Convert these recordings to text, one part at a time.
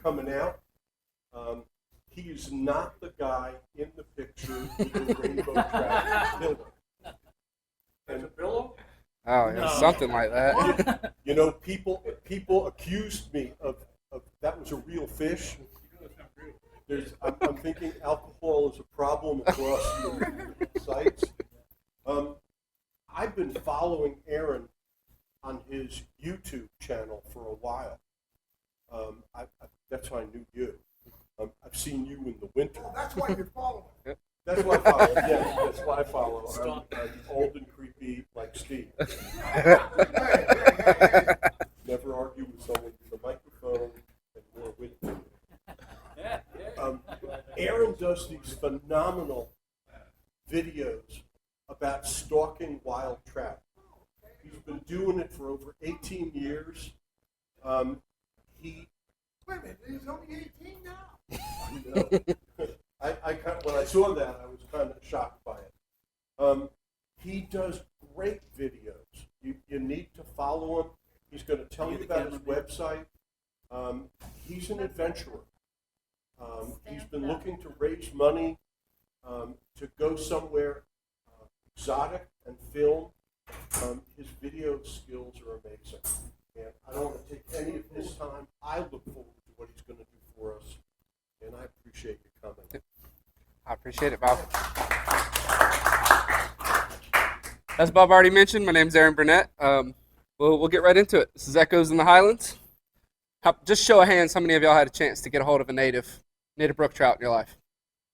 coming out. He is not the guy in the picture with the rainbow trout pillow. And a pillow? Oh, yeah, something like that. You know, people accused me of that was a real fish. I'm thinking alcohol is a problem across the sites. I've been following Aaron on his YouTube channel for a while. That's how I knew you. I've seen you in the winter. Oh, that's why you're following. That's why I follow. Yeah, that's why I follow. I'm old and creepy like Steve. Never argue with someone with a microphone and more with me. Aaron does these phenomenal videos about stalking wild trout. He's been doing it for over 18 years. Wait a minute, he's only 18 now. When I saw that, I was kind of shocked by it. He does great videos. You need to follow him. He's going to tell you about his website. He's an adventurer. He's been looking to raise money to go somewhere exotic and film. His video skills are amazing. And I don't want to take any of his time. I look forward to what he's going to do for us. And I appreciate you coming. I appreciate it, Bob. As Bob already mentioned, my name's Aaron Burnett. We'll get right into it. This is Echoes in the Highlands. Just show of hands, how many of y'all had a chance to get a hold of a native brook trout in your life?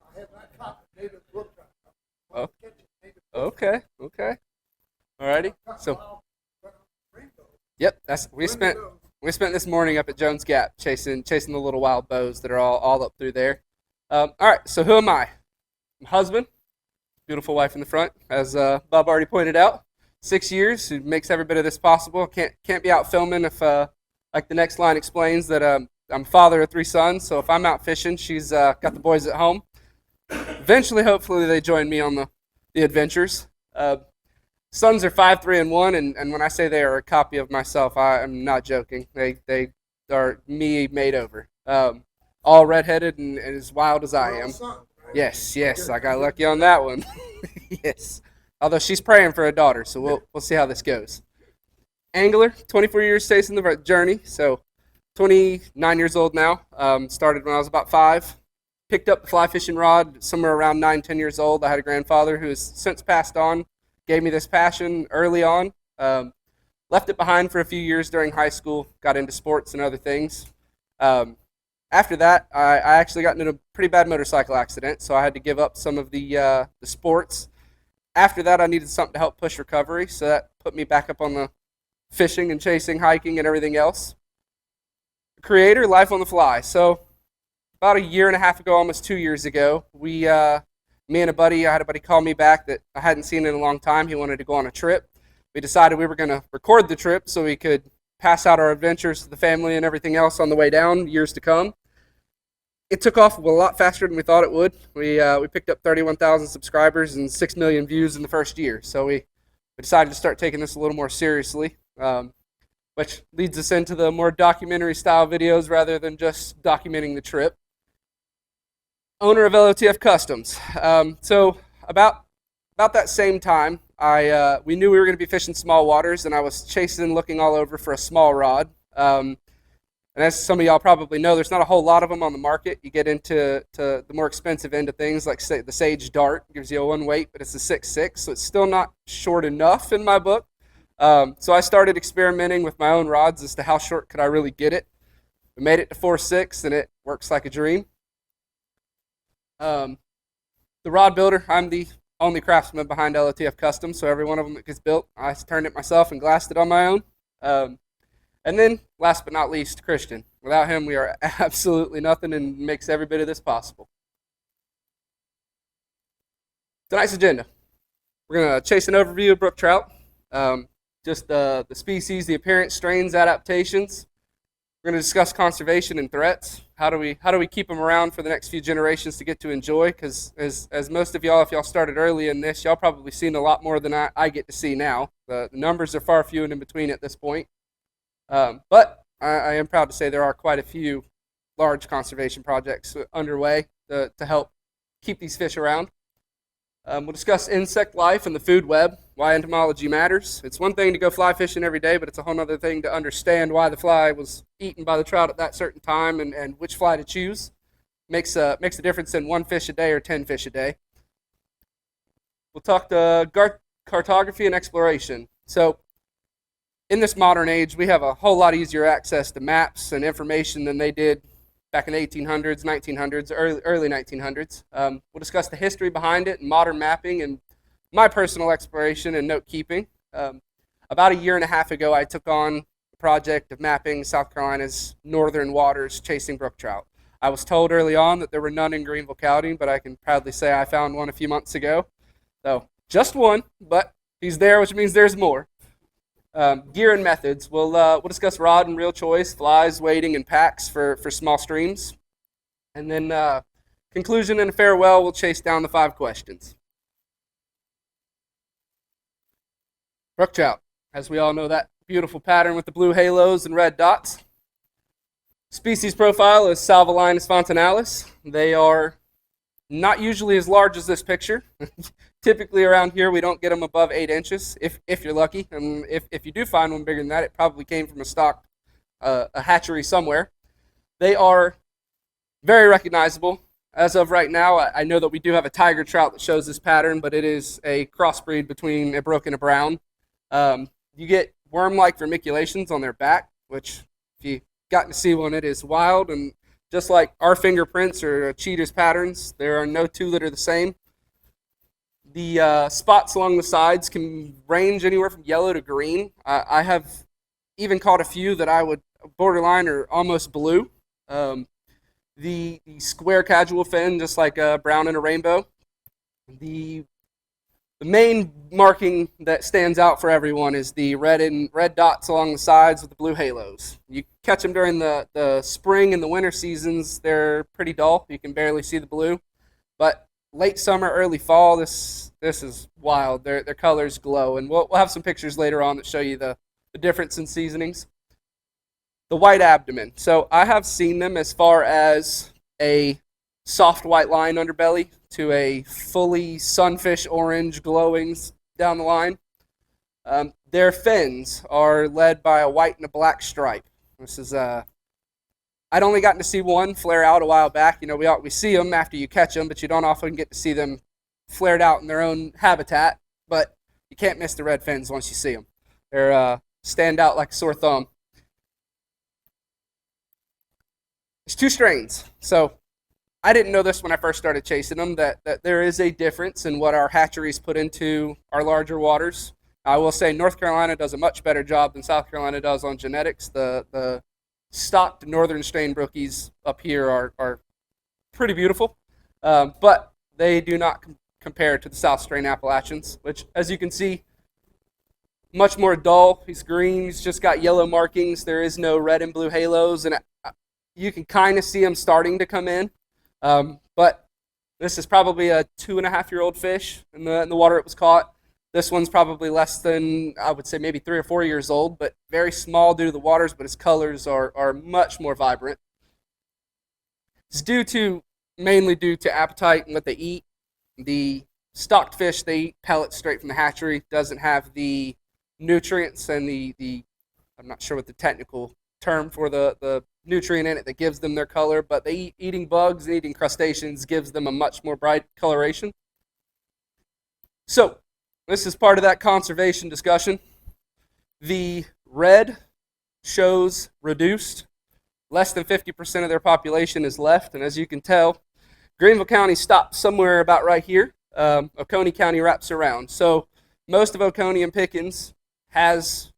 I have not caught a native brook trout. Oh. Okay. Alrighty. So, yep, we spent this morning up at Jones Gap chasing the little wild bows that are all up through there. All right. So who am I? I'm husband, beautiful wife in the front, as Bob already pointed out. 6 years, who makes every bit of this possible. Can't be out filming if, like the next line explains, that I'm father of 3 sons. So if I'm out fishing, she's got the boys at home. Eventually, hopefully, they join me on the adventures. Sons are 5, 3, and 1, and when I say they are a copy of myself, I'm not joking. They are me made over. All redheaded and as wild as I am. Yes, I got lucky on that one. Yes. Although she's praying for a daughter, so we'll see how this goes. Angler, 24 years chasing the journey, so 29 years old now. Started when I was about 5. Picked up the fly fishing rod somewhere around 9, 10 years old. I had a grandfather who has since passed on. Gave me this passion early on. Left it behind for a few years during high school. Got into sports and other things. After that, I actually got into a pretty bad motorcycle accident, so I had to give up some of the sports. After that, I needed something to help push recovery, so that put me back up on the fishing and chasing, hiking, and everything else. Creator, life on the fly. So about a year and a half ago, almost 2 years ago, me and I had a buddy call me back that I hadn't seen in a long time. He wanted to go on a trip. We decided we were going to record the trip so we could pass out our adventures to the family and everything else on the way down, years to come. It took off a lot faster than we thought it would. We picked up 31,000 subscribers and 6 million views in the first year. So we decided to start taking this a little more seriously, which leads us into the more documentary style videos rather than just documenting the trip. Owner of LOTF Customs. So about that same time, we knew we were going to be fishing small waters, and I was chasing, looking all over for a small rod. And as some of y'all probably know, there's not a whole lot of them on the market. You get into the more expensive end of things, like say the Sage Dart gives you a 1 weight, but it's a 6.6, so it's still not short enough in my book. So I started experimenting with my own rods as to how short could I really get it. We made it to 4.6, and it works like a dream. The rod builder, I'm the only craftsman behind LOTF Customs, so every one of them that gets built, I turned it myself and glassed it on my own. And then, last but not least, Christian. Without him, we are absolutely nothing and makes every bit of this possible. Tonight's agenda. We're going to chase an overview of brook trout, just the species, the appearance, strains, adaptations. We're going to discuss conservation and threats. How do we keep them around for the next few generations to get to enjoy? Because as most of y'all, if y'all started early in this, y'all probably seen a lot more than I get to see now. The numbers are far few and in between at this point. But I am proud to say there are quite a few large conservation projects underway to help keep these fish around. We'll discuss insect life and the food web, why entomology matters. It's one thing to go fly fishing every day, but it's a whole other thing to understand why the fly was eaten by the trout at that certain time and which fly to choose. Makes a difference in 1 fish a day or 10 fish a day. We'll talk to cartography and exploration. So in this modern age, we have a whole lot easier access to maps and information than they did back in the 1800s, 1900s, early 1900s. We'll discuss the history behind it and modern mapping and my personal exploration and note keeping. About a year and a half ago, I took on the project of mapping South Carolina's northern waters chasing brook trout. I was told early on that there were none in Greenville County, but I can proudly say I found one a few months ago. So just one, but he's there, which means there's more. Gear and methods. We'll discuss rod and reel choice, flies, weighting, and packs for small streams. And then conclusion and farewell, we'll chase down the 5 questions. Brook trout, as we all know, that beautiful pattern with the blue halos and red dots. Species profile is Salvelinus fontanalis. They are not usually as large as this picture. Typically around here, we don't get them above 8 inches, if you're lucky. And if you do find one bigger than that, it probably came from a hatchery somewhere. They are very recognizable. As of right now, I know that we do have a tiger trout that shows this pattern, but it is a crossbreed between a brook and a brown. You get worm-like vermiculations on their back, which if you gotten to see one, it is wild. And just like our fingerprints or a cheetah's patterns, there are no 2 that are the same. The spots along the sides can range anywhere from yellow to green. I have even caught a few that I would borderline or almost blue. The square casual fin, just like a brown and a rainbow. The main marking that stands out for everyone is the red dots along the sides with the blue halos. You catch them during the spring and the winter seasons, they're pretty dull. You can barely see the blue. But late summer, early fall, this is wild. Their colors glow, and we'll have some pictures later on that show you the difference in seasonings. The white abdomen. So I have seen them as far as a soft white line underbelly to a fully sunfish orange glowing down the line. Their fins are led by a white and a black stripe. This is I'd only gotten to see one flare out a while back. You know, we see them after you catch them, but you don't often get to see them flared out in their own habitat. But you can't miss the red fins once you see them. They're stand out like a sore thumb. There's 2 strains. So I didn't know this when I first started chasing them, that there is a difference in what our hatcheries put into our larger waters. I will say North Carolina does a much better job than South Carolina does on genetics. The stocked northern strain brookies up here are pretty beautiful, but they do not compare to the South strain Appalachians, which, as you can see, much more dull. He's green. He's just got yellow markings. There is no red and blue halos, and you can kind of see them starting to come in. But this is probably a 2.5-year-old fish in the water it was caught. This one's probably less than, I would say, maybe 3 or 4 years old, but very small due to the waters, but his colors are much more vibrant. It's mainly due to appetite and what they eat. The stocked fish, they eat pellets straight from the hatchery, doesn't have the nutrients and the I'm not sure what the technical term for the nutrient in it that gives them their color, but eating bugs and eating crustaceans gives them a much more bright coloration. So this is part of that conservation discussion. The red shows reduced. Less than 50% of their population is left, and as you can tell, Greenville County stops somewhere about right here. Oconee County wraps around. So most of Oconee and Pickens has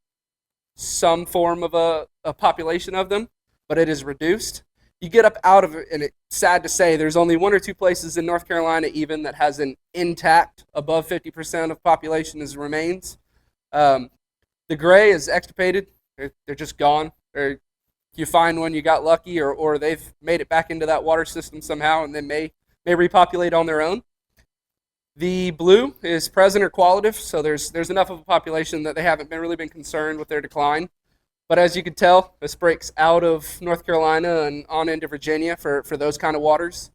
some form of a population of them, but it is reduced. You get up out of it, and it's sad to say there's only 1 or 2 places in North Carolina even that has an intact above 50% of population as remains. The gray is extirpated. They're just gone. Or you find one, you got lucky, or they've made it back into that water system somehow and then may repopulate on their own. The blue is present or qualitative, so there's enough of a population that they haven't really been concerned with their decline. But as you can tell, this breaks out of North Carolina and on into Virginia for those kind of waters.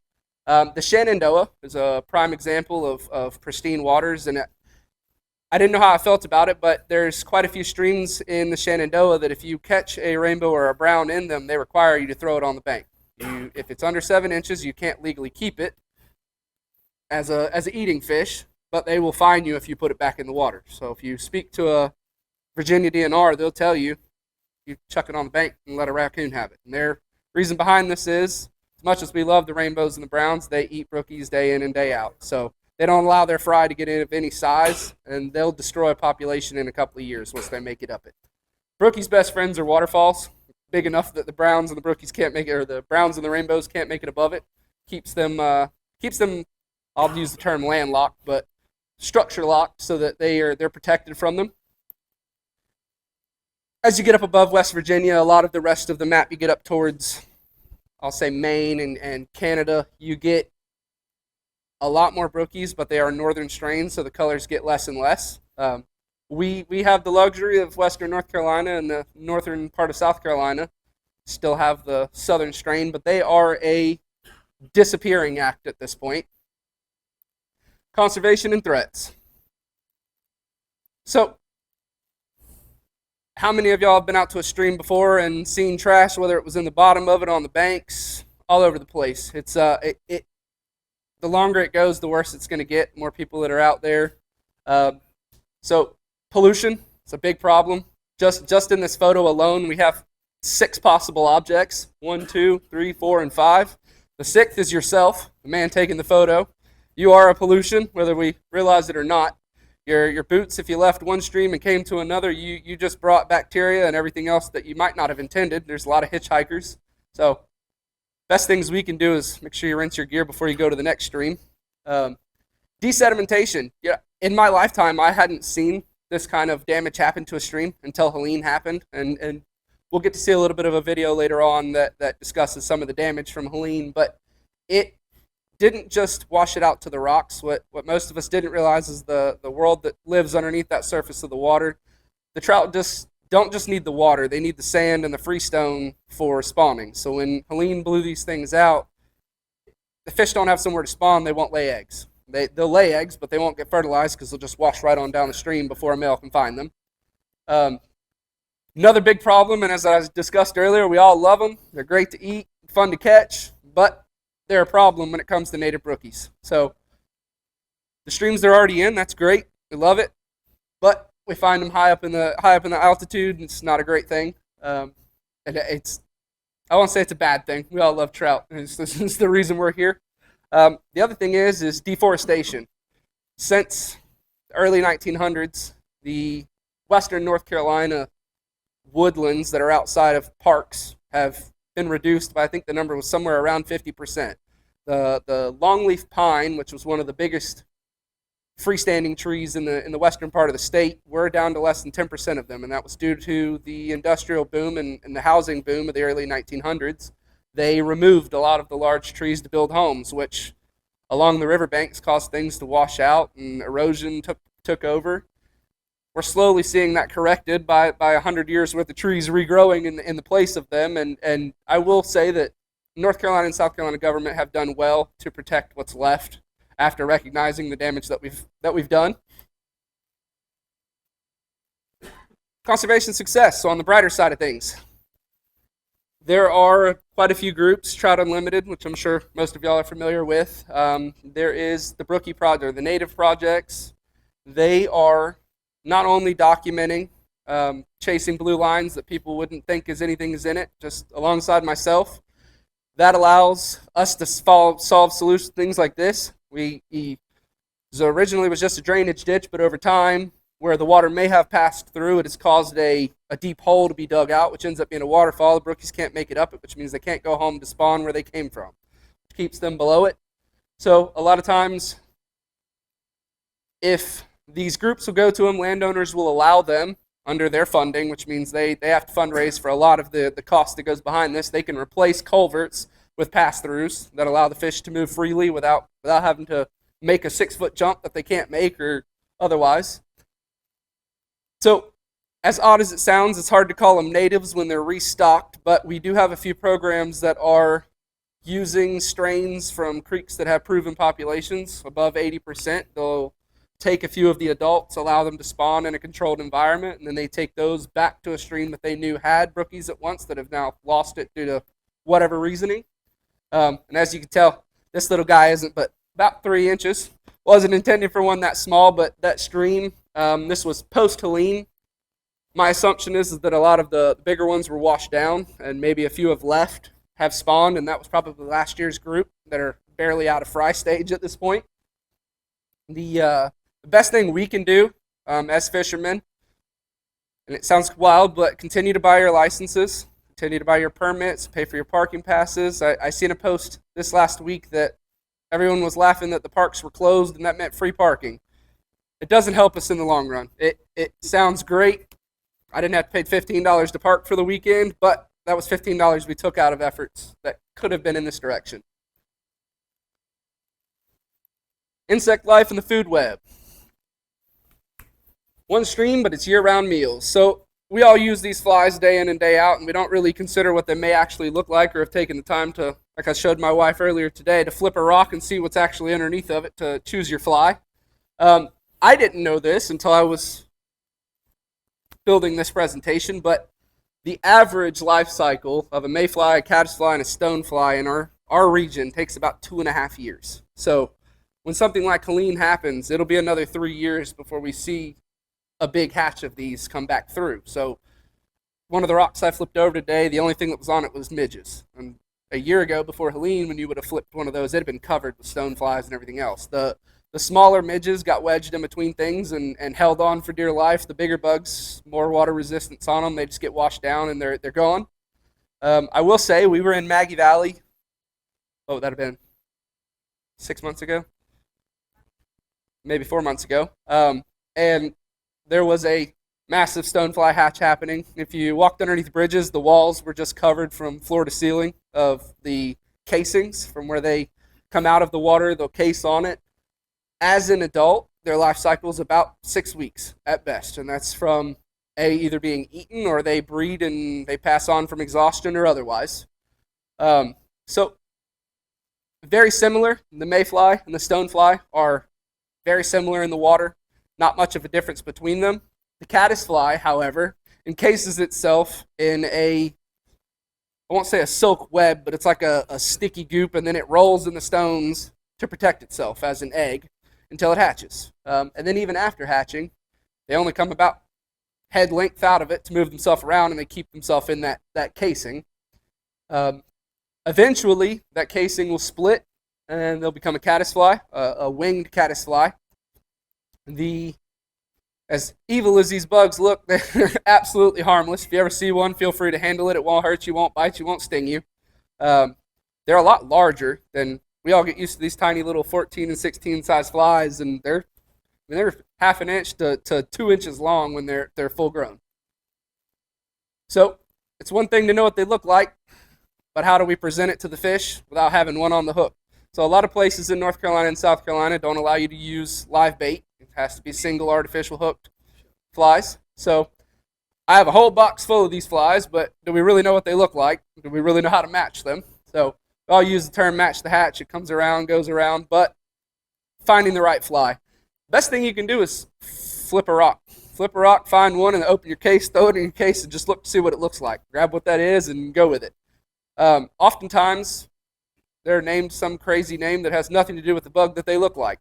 The Shenandoah is a prime example of pristine waters, and I didn't know how I felt about it, but there's quite a few streams in the Shenandoah that if you catch a rainbow or a brown in them, they require you to throw it on the bank. If it's under 7 inches, you can't legally keep it as an eating fish, but they will fine you if you put it back in the water. So if you speak to a Virginia DNR, they'll tell you chuck it on the bank and let a raccoon have it. And their reason behind this is, as much as we love the rainbows and the browns, they eat brookies day in and day out. So they don't allow their fry to get in of any size, and they'll destroy a population in a couple of years once they make it up it. Brookie's best friends are waterfalls, big enough that the browns and the brookies can't make it, or the browns and the rainbows can't make it above it. Keeps them, I'll use the term landlocked, but structure locked so that they're protected from them. As you get up above West Virginia, a lot of the rest of the map, you get up towards, I'll say Maine and Canada, you get a lot more brookies, but they are northern strains, so the colors get less and less. We have the luxury of western North Carolina, and the northern part of South Carolina still have the southern strain, but they are a disappearing act at this point. Conservation and threats. So, how many of y'all have been out to a stream before and seen trash, whether it was in the bottom of it, on the banks, all over the place? It's the longer it goes, the worse it's going to get. More people that are out there. So pollution, it's a big problem. Just in this photo alone, we have 6 possible objects. 1, 2, 3, 4, and 5. The 6th is yourself, the man taking the photo. You are a pollution, whether we realize it or not. Your boots, if you left one stream and came to another, you just brought bacteria and everything else that you might not have intended. There's a lot of hitchhikers. So best things we can do is make sure you rinse your gear before you go to the next stream. Desedimentation. Yeah, in my lifetime, I hadn't seen this kind of damage happen to a stream until Helene happened. And we'll get to see a little bit of a video later on that discusses some of the damage from Helene. But it didn't just wash it out to the rocks. What most of us didn't realize is the world that lives underneath that surface of the water. The trout don't just need the water, they need the sand and the freestone for spawning. So when Helene blew these things out, the fish don't have somewhere to spawn, they won't lay eggs. They'll lay eggs, but they won't get fertilized because they'll just wash right on down the stream before a male can find them. Another big problem, and as I discussed earlier, we all love them. They're great to eat, fun to catch, but they're a problem when it comes to native brookies. So the streams they're already in, that's great. We love it, but we find them high up in the altitude, and it's not a great thing. And I won't say it's a bad thing. We all love trout. This is the reason we're here. The other thing is deforestation. Since the early 1900s, the western North Carolina woodlands that are outside of parks have been reduced by, I think the number was somewhere around 50%. The longleaf pine, which was one of the biggest freestanding trees in the western part of the state, we're down to less than 10% of them, and that was due to the industrial boom and the housing boom of the early 1900s. They removed a lot of the large trees to build homes, which along the riverbanks caused things to wash out, and erosion took over. We're slowly seeing that corrected by 100 years worth of trees regrowing in the place of them, and I will say that North Carolina and South Carolina government have done well to protect what's left after recognizing the damage that we've done. Conservation success. So on the brighter side of things, there are quite a few groups. Trout Unlimited, which I'm sure most of y'all are familiar with. There is the Brookie Project, the native projects. They are not only documenting chasing blue lines that people wouldn't think anything is in it, just alongside myself. That allows us to solve solutions, things like this. So originally it was just a drainage ditch, but over time, where the water may have passed through, it has caused a deep hole to be dug out, which ends up being a waterfall. The brookies can't make it up it, which means they can't go home to spawn where they came from, which keeps them below it. So a lot of times, if these groups will go to them, landowners will allow them under their funding, which means they have to fundraise for a lot of the cost that goes behind this. They can replace culverts with pass-throughs that allow the fish to move freely without having to make a 6-foot jump that they can't make or otherwise. So as odd as it sounds, it's hard to call them natives when they're restocked, but we do have a few programs that are using strains from creeks that have proven populations above 80%. They'll take a few of the adults, allow them to spawn in a controlled environment, and then they take those back to a stream that they knew had brookies at once that have now lost it due to whatever reasoning. And as you can tell, this little guy isn't but about 3 inches. Wasn't intended for one that small, but that stream, this was post-Helene. My assumption is that a lot of the bigger ones were washed down, and maybe a few have spawned, and that was probably last year's group that are barely out of fry stage at this point. The best thing we can do as fishermen, and it sounds wild, but continue to buy your licenses, continue to buy your permits, pay for your parking passes. I seen a post this last week that everyone was laughing that the parks were closed and that meant free parking. It doesn't help us in the long run. It sounds great. I didn't have to pay $15 to park for the weekend, but that was $15 we took out of efforts that could have been in this direction. Insect life in the food web. One stream, but it's year-round meals. So we all use these flies day in and day out, and we don't really consider what they may actually look like or have taken the time to, like I showed my wife earlier today, to flip a rock and see what's actually underneath of it to choose your fly. I didn't know this until I was building this presentation, but the average life cycle of a mayfly, a caddisfly, and a stonefly in our region takes about 2.5 years. So when something like Helene happens, it'll be another 3 years before we see a big hatch of these come back through. So one of the rocks I flipped over today, the only thing that was on it was midges. And a year ago, before Helene, when you would have flipped one of those, it had been covered with stoneflies and everything else. The smaller midges got wedged in between things and held on for dear life. The bigger bugs, more water resistance on them, they just get washed down and they're gone. I will say we were in Maggie Valley. What would that have been? 6 months ago? Maybe 4 months ago. And there was a massive stonefly hatch happening. If you walked underneath bridges, the walls were just covered from floor to ceiling of the casings from where they come out of the water, they'll case on it. As an adult, their life cycle is about 6 weeks at best, and that's from either being eaten or they breed and they pass on from exhaustion or otherwise. So very similar. The mayfly and the stonefly are very similar in the water. Not much of a difference between them. The caddisfly, however, encases itself in I won't say a silk web, but it's like a sticky goop, and then it rolls in the stones to protect itself as an egg until it hatches. And then even after hatching, they only come about head length out of it to move themselves around, and they keep themselves in that casing. Eventually, that casing will split, and they'll become a caddisfly, a winged caddisfly. As evil as these bugs look, they're absolutely harmless. If you ever see one, feel free to handle it. It won't hurt you, won't bite you, won't sting you. They're a lot larger than we all get used to these tiny little 14 and 16 size flies, and they're half an inch to 2 inches long when they're full grown. So it's one thing to know what they look like, but how do we present it to the fish without having one on the hook? So a lot of places in North Carolina and South Carolina don't allow you to use live bait. It has to be single artificial hooked flies. So I have a whole box full of these flies, but do we really know what they look like? Do we really know how to match them? So I'll use the term match the hatch. It comes around, goes around, but finding the right fly. Best thing you can do is flip a rock. Flip a rock, find one, and open your case, throw it in your case, and just look to see what it looks like. Grab what that is and go with it. Oftentimes, they're named some crazy name that has nothing to do with the bug that they look like.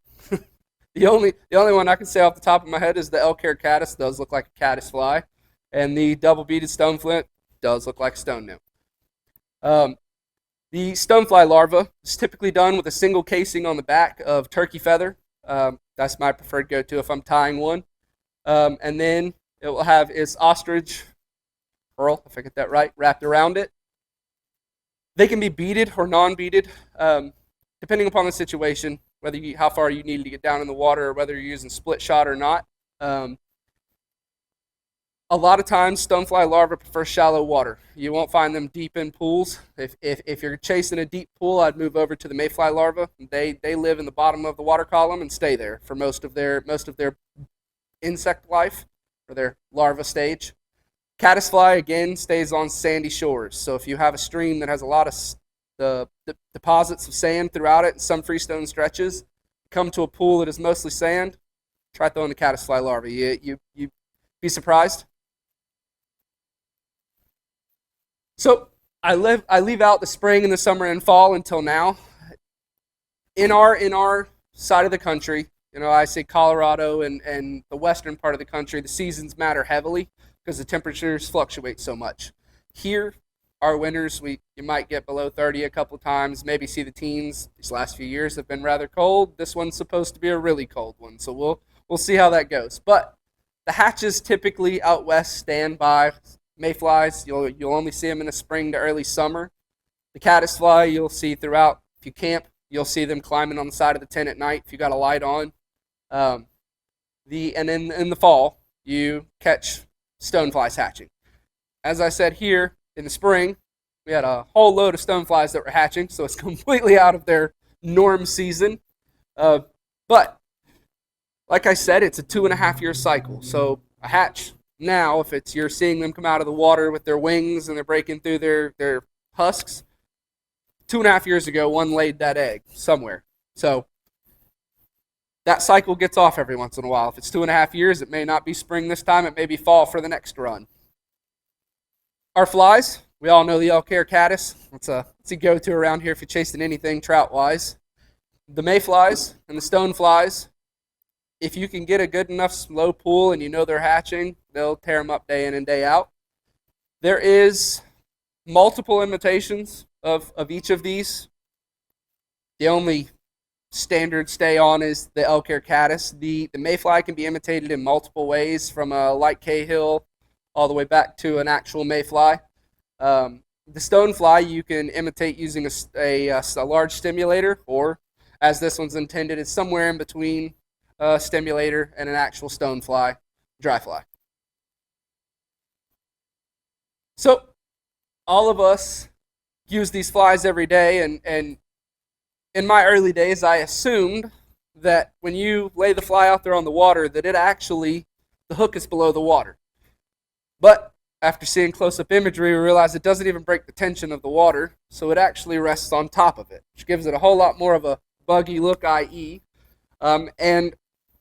The only one I can say off the top of my head is the elk-haired caddis. Does look like a caddisfly, and the double-beaded stoneflint does look like a stone nymph. The stonefly larva is typically done with a single casing on the back of turkey feather. That's my preferred go-to if I'm tying one. And then it will have its ostrich pearl, if I get that right, wrapped around it. They can be beaded or non-beaded, depending upon the situation, whether how far you need to get down in the water or whether you're using split shot or not. A lot of times, stonefly larvae prefer shallow water. You won't find them deep in pools. If you're chasing a deep pool, I'd move over to the mayfly larvae. They live in the bottom of the water column and stay there for most of their insect life. or their larva stage. Caddisfly, again, stays on sandy shores. So if you have a stream that has a lot of the deposits of sand throughout it and some freestone stretches, come to a pool that is mostly sand, try throwing the caddisfly larvae. You be surprised. So I leave out the spring and the summer and fall until now. In our side of the country, I say Colorado and the western part of the country, the seasons matter heavily because the temperatures fluctuate so much. Here, our winters, you might get below 30 a couple times, maybe see the teens. These last few years have been rather cold. This one's supposed to be a really cold one, so we'll see how that goes. But the hatches typically out west stand by mayflies. You'll only see them in the spring to early summer. The caddisfly you'll see throughout. If you camp, you'll see them climbing on the side of the tent at night if you got a light on. And in the fall, you catch stoneflies hatching. As I said here, in the spring, we had a whole load of stoneflies that were hatching, so it's completely out of their norm season. But, like I said, it's a 2.5-year cycle. So a hatch now, if you're seeing them come out of the water with their wings and they're breaking through their husks, 2.5 years ago, one laid that egg somewhere. So that cycle gets off every once in a while. If it's 2.5 years, it may not be spring this time. It may be fall for the next run. Our flies, we all know the elk-hair caddis. It's a go-to around here if you're chasing anything trout-wise. The mayflies and the stoneflies, if you can get a good enough slow pool and you know they're hatching, they'll tear them up day in and day out. There is multiple imitations of each of these. The only standard stay on is the elk-hair caddis. The mayfly can be imitated in multiple ways, from a light Cahill all the way back to an actual mayfly. The stonefly you can imitate using a large stimulator, or as this one's intended, it's somewhere in between a stimulator and an actual stonefly, dry fly. So all of us use these flies every day, and in my early days I assumed that when you lay the fly out there on the water that the hook is below the water. But after seeing close-up imagery, we realized it doesn't even break the tension of the water, so it actually rests on top of it, which gives it a whole lot more of a buggy look, i.e., and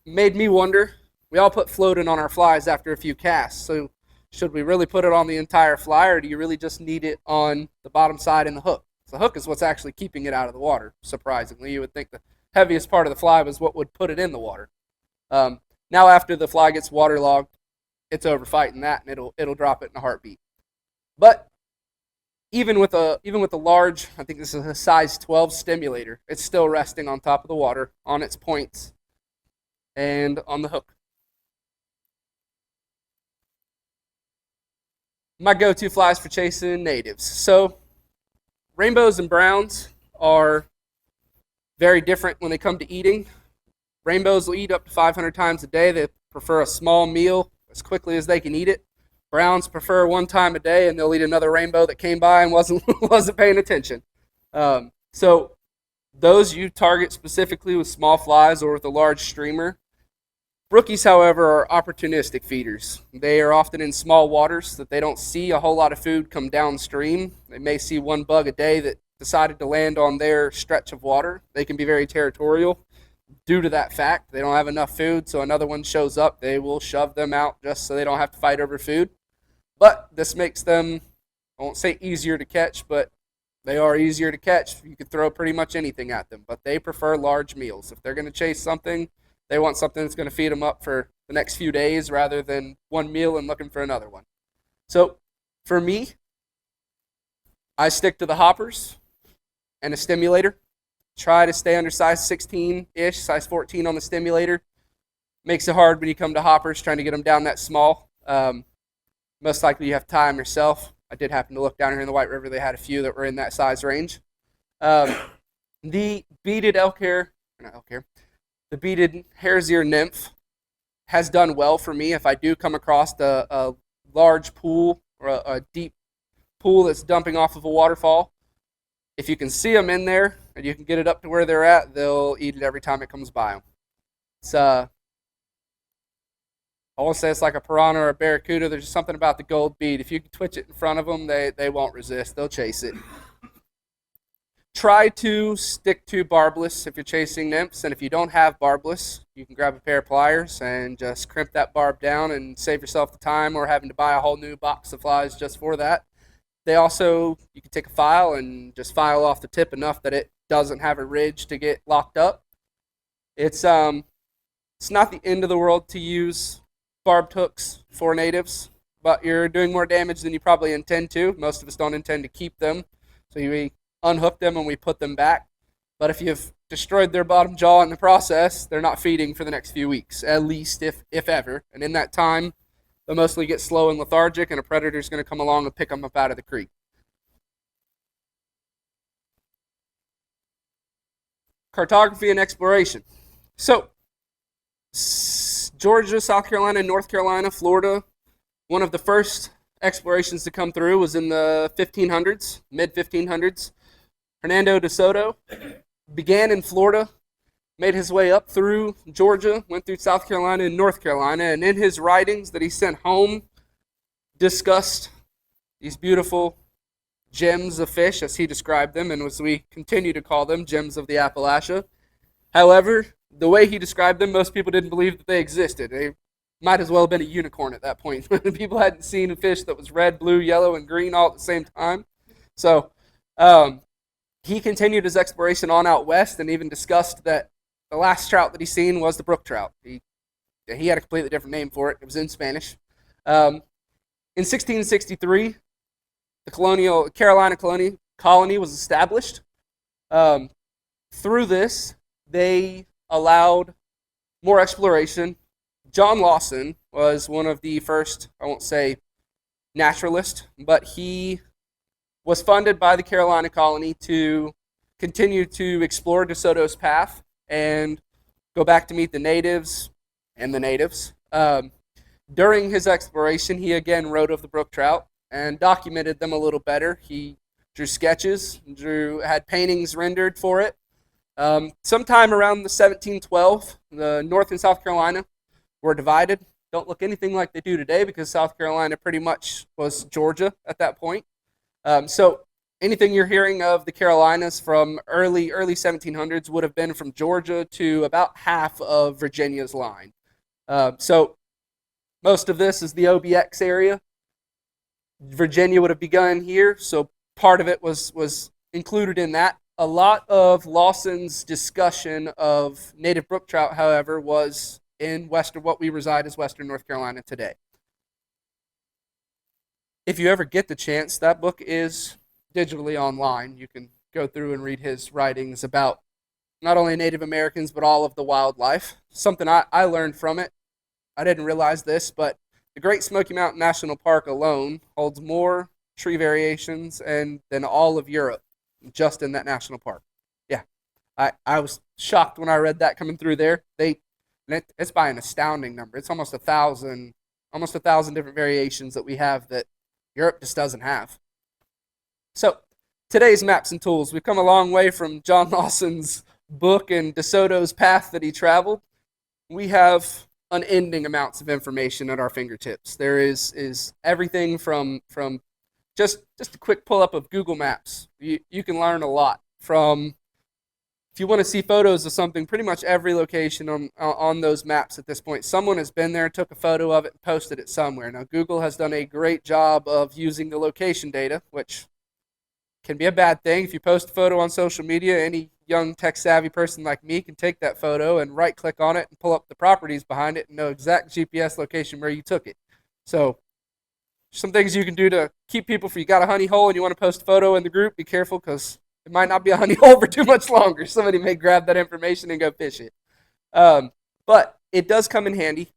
made me wonder, we all put floating on our flies after a few casts, so should we really put it on the entire fly, or do you really just need it on the bottom side and the hook? The hook is what's actually keeping it out of the water, surprisingly. You would think the heaviest part of the fly was what would put it in the water. Now after the fly gets waterlogged, it's over fighting that, and it'll drop it in a heartbeat. But even with a large, I think this is a size 12 stimulator, it's still resting on top of the water, on its points, and on the hook. My go-to flies for chasing natives. So rainbows and browns are very different when they come to eating. Rainbows will eat up to 500 times a day. They prefer a small meal as quickly as they can eat it. Browns prefer one time a day, and they'll eat another rainbow that came by and wasn't paying attention. So those you target specifically with small flies or with a large streamer. Brookies, however, are opportunistic feeders. They are often in small waters that they don't see a whole lot of food come downstream. They may see one bug a day that decided to land on their stretch of water. They can be very territorial. Due to that fact, they don't have enough food, so another one shows up, they will shove them out just so they don't have to fight over food. But this makes them, I won't say easier to catch, but they are easier to catch. You could throw pretty much anything at them, but they prefer large meals. If they're going to chase something, they want something that's going to feed them up for the next few days rather than one meal and looking for another one. So for me, I stick to the hoppers and a stimulator. Try to stay under size 16-ish, size 14 on the stimulator. Makes it hard when you come to hoppers, trying to get them down that small. Most likely you have to tie them yourself. I did happen to look down here in the White River. They had a few that were in that size range. The beaded the beaded hare's ear nymph has done well for me if I do come across a large pool or a deep pool that's dumping off of a waterfall. If you can see them in there and you can get it up to where they're at, they'll eat it every time it comes by them. It's I won't say it's like a piranha or a barracuda. There's just something about the gold bead. If you can twitch it in front of them, they won't resist. They'll chase it. Try to stick to barbless if you're chasing nymphs, and if you don't have barbless, you can grab a pair of pliers and just crimp that barb down and save yourself the time or having to buy a whole new box of flies just for that. They also, you can take a file and just file off the tip enough that it doesn't have a ridge to get locked up. It's not the end of the world to use barbed hooks for natives, but you're doing more damage than you probably intend to. Most of us don't intend to keep them, so we unhook them and we put them back. But if you've destroyed their bottom jaw in the process, they're not feeding for the next few weeks, at least if ever. And in that time, they'll mostly get slow and lethargic, and a predator's going to come along and pick them up out of the creek. Cartography and exploration. So, Georgia, South Carolina, North Carolina, Florida, one of the first explorations to come through was in the 1500s, mid-1500s. Hernando de Soto began in Florida, made his way up through Georgia, went through South Carolina and North Carolina, and in his writings that he sent home, discussed these beautiful gems of fish, as he described them, and as we continue to call them, gems of the Appalachia. However, the way he described them, most people didn't believe that they existed. They might as well have been a unicorn at that point. People hadn't seen a fish that was red, blue, yellow, and green all at the same time. So he continued his exploration on out west and even discussed that the last trout that he seen was the brook trout. He had a completely different name for it. It was in Spanish. In 1663, the Carolina colony was established. Through this, they allowed more exploration. John Lawson was one of the first, I won't say naturalist, but he was funded by the Carolina colony to continue to explore De Soto's path and go back to meet the natives and the natives. During his exploration, he again wrote of the brook trout and documented them a little better. He drew sketches, had paintings rendered for it. Sometime around the 1712, the North and South Carolina were divided. Don't look anything like they do today because South Carolina pretty much was Georgia at that point. So anything you're hearing of the Carolinas from early 1700s would have been from Georgia to about half of Virginia's line. So most of this is the OBX area. Virginia would have begun here, so part of it was included in that. A lot of Lawson's discussion of native brook trout, however, was in what we reside as Western North Carolina today. If you ever get the chance, that book is digitally online. You can go through and read his writings about not only Native Americans, but all of the wildlife. Something I learned from it, I didn't realize this, but the Great Smoky Mountain National Park alone holds more tree variations than all of Europe, just in that national park. Yeah, I was shocked when I read that coming through there. It's by an astounding number. It's almost 1,000 different variations that we have that Europe just doesn't have. So today's maps and tools. We've come a long way from John Lawson's book and De Soto's path that he traveled. We have unending amounts of information at our fingertips. There is everything from just a quick pull up of Google Maps. You can learn a lot from. If you want to see photos of something, pretty much every location on those maps at this point, someone has been there, took a photo of it, and posted it somewhere. Now, Google has done a great job of using the location data, which can be a bad thing. If you post a photo on social media, any young tech-savvy person like me can take that photo and right-click on it and pull up the properties behind it and know exact GPS location where you took it. So, some things you can do to keep people, if you got a honey hole and you want to post a photo in the group, be careful because it might not be a honey hole for too much longer. Somebody may grab that information and go fish it. But it does come in handy.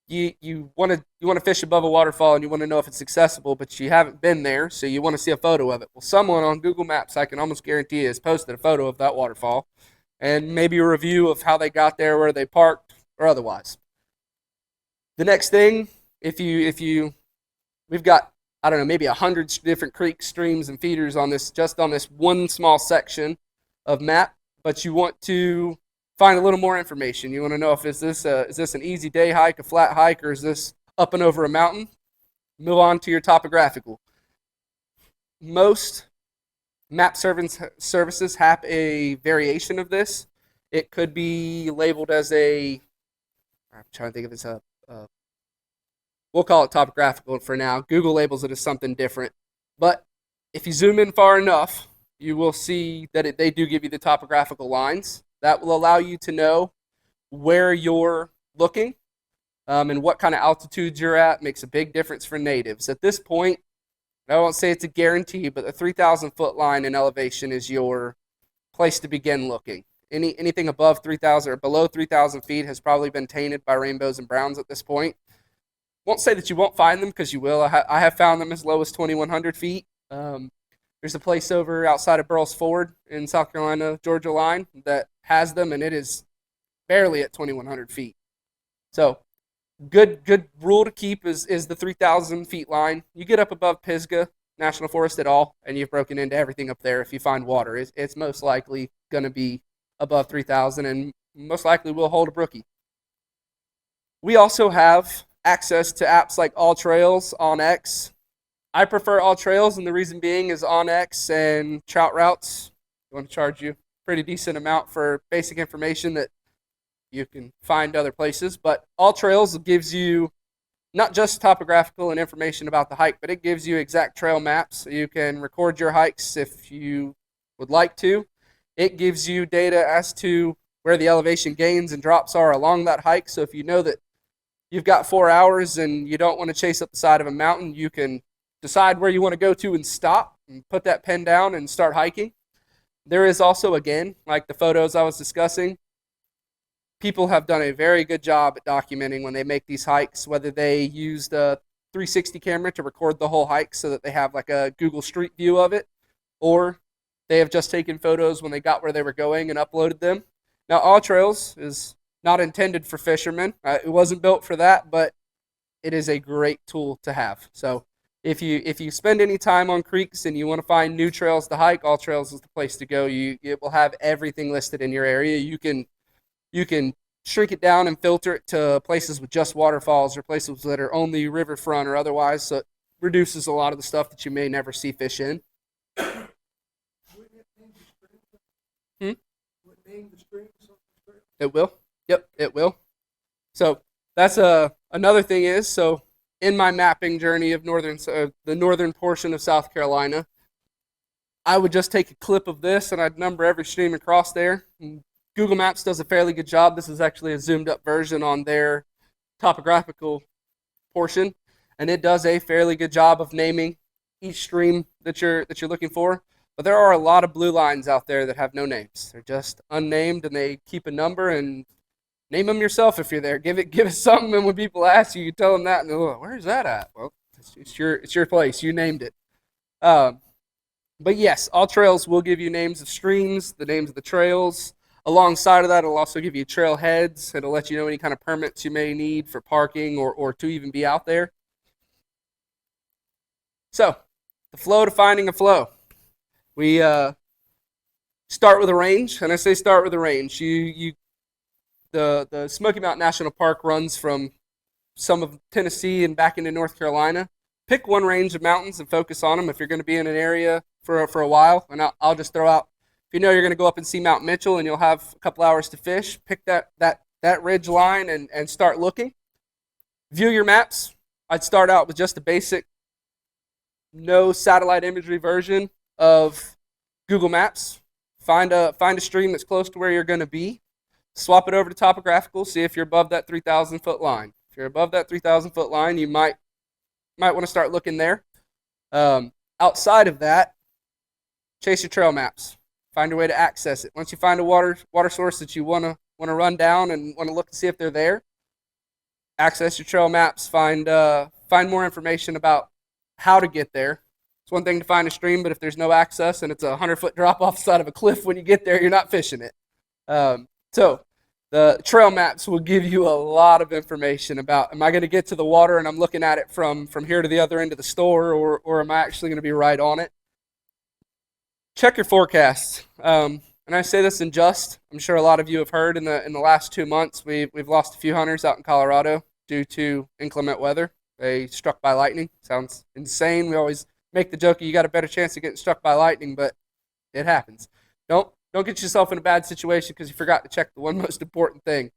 You want to fish above a waterfall and you want to know if it's accessible, but you haven't been there, so you want to see a photo of it. Well, someone on Google Maps, I can almost guarantee, has posted a photo of that waterfall and maybe a review of how they got there, where they parked, or otherwise. The next thing, we've got, I don't know, maybe 100 different creeks, streams, and feeders on this one small section of map, but you want to find a little more information. You want to know if is this an easy day hike, a flat hike, or is this up and over a mountain? Move on to your topographical. Most map services have a variation of this. It could be labeled as I'm trying to think of this we'll call it topographical for now. Google labels it as something different. But if you zoom in far enough, you will see that they do give you the topographical lines. That will allow you to know where you're looking and what kind of altitudes you're at. Makes a big difference for natives. At this point, I won't say it's a guarantee, but the 3,000 foot line in elevation is your place to begin looking. Anything above 3,000 or below 3,000 feet has probably been tainted by rainbows and browns at this point. Won't say that you won't find them, because you will. I have found them as low as 2,100 feet. There's a place over outside of Burles Ford in South Carolina, Georgia line that has them, and it is barely at 2,100 feet. So good rule to keep is the 3,000 feet line. You get up above Pisgah National Forest at all, and you've broken into everything up there. If you find water, it's most likely going to be above 3,000, and most likely will hold a brookie. We also have access to apps like All Trails, OnX. I prefer All Trails, and the reason being is OnX and Trout Routes want to charge you a pretty decent amount for basic information that you can find other places. But All Trails gives you not just topographical and information about the hike, but it gives you exact trail maps. So you can record your hikes if you would like to. It gives you data as to where the elevation gains and drops are along that hike. So if you know that you've got 4 hours and you don't want to chase up the side of a mountain, you can decide where you want to go to and stop and put that pen down and start hiking. There is also, again, like the photos I was discussing, people have done a very good job at documenting when they make these hikes, whether they used a 360 camera to record the whole hike so that they have like a Google Street View of it, or they have just taken photos when they got where they were going and uploaded them. Now, All Trails is not intended for fishermen. It wasn't built for that, but it is a great tool to have. So if you spend any time on creeks and you want to find new trails to hike, All Trails is the place to go. It will have everything listed in your area. You can shrink it down and filter it to places with just waterfalls or places that are only riverfront or otherwise, so it reduces a lot of the stuff that you may never see fish in. It will. Yep, it will. So that's another thing is, so in my mapping journey of the northern portion of South Carolina, I would just take a clip of this and I'd number every stream across there. And Google Maps does a fairly good job. This is actually a zoomed up version on their topographical portion, and it does a fairly good job of naming each stream that you're looking for. But there are a lot of blue lines out there that have no names. They're just unnamed, and they keep a number, and name them yourself if you're there. Give it something, and when people ask you, you tell them that, and they're like, where's that at? Well, it's your place. You named it. But yes, All Trails will give you names of streams, the names of the trails. Alongside of that, it'll also give you trail heads. It'll let you know any kind of permits you may need for parking or to even be out there. So, the flow to finding a flow. We start with a range, and I say start with a range. The Smoky Mountain National Park runs from some of Tennessee and back into North Carolina. Pick one range of mountains and focus on them if you're going to be in an area for a while. And I'll just throw out, if you know you're going to go up and see Mount Mitchell and you'll have a couple hours to fish, pick that ridge line and start looking. View your maps. I'd start out with just a basic, no satellite imagery version of Google Maps. Find a stream that's close to where you're going to be. Swap it over to topographical. See if you're above that 3,000 foot line. If you're above that 3,000 foot line, you might want to start looking there. Outside of that, chase your trail maps. Find a way to access it. Once you find a water source that you want to run down and want to look and see if they're there, access your trail maps. Find more information about how to get there. It's one thing to find a stream, but if there's no access and it's a 100-foot drop off the side of a cliff when you get there, you're not fishing it. So the trail maps will give you a lot of information about, am I going to get to the water and I'm looking at it from here to the other end of the store, or am I actually going to be right on it? Check your forecasts. and I say this in jest, I'm sure a lot of you have heard in the last 2 months, we've lost a few hunters out in Colorado due to inclement weather. They struck by lightning. Sounds insane. We always make the joke, you got a better chance of getting struck by lightning, but it happens. Don't get yourself in a bad situation because you forgot to check the one most important thing.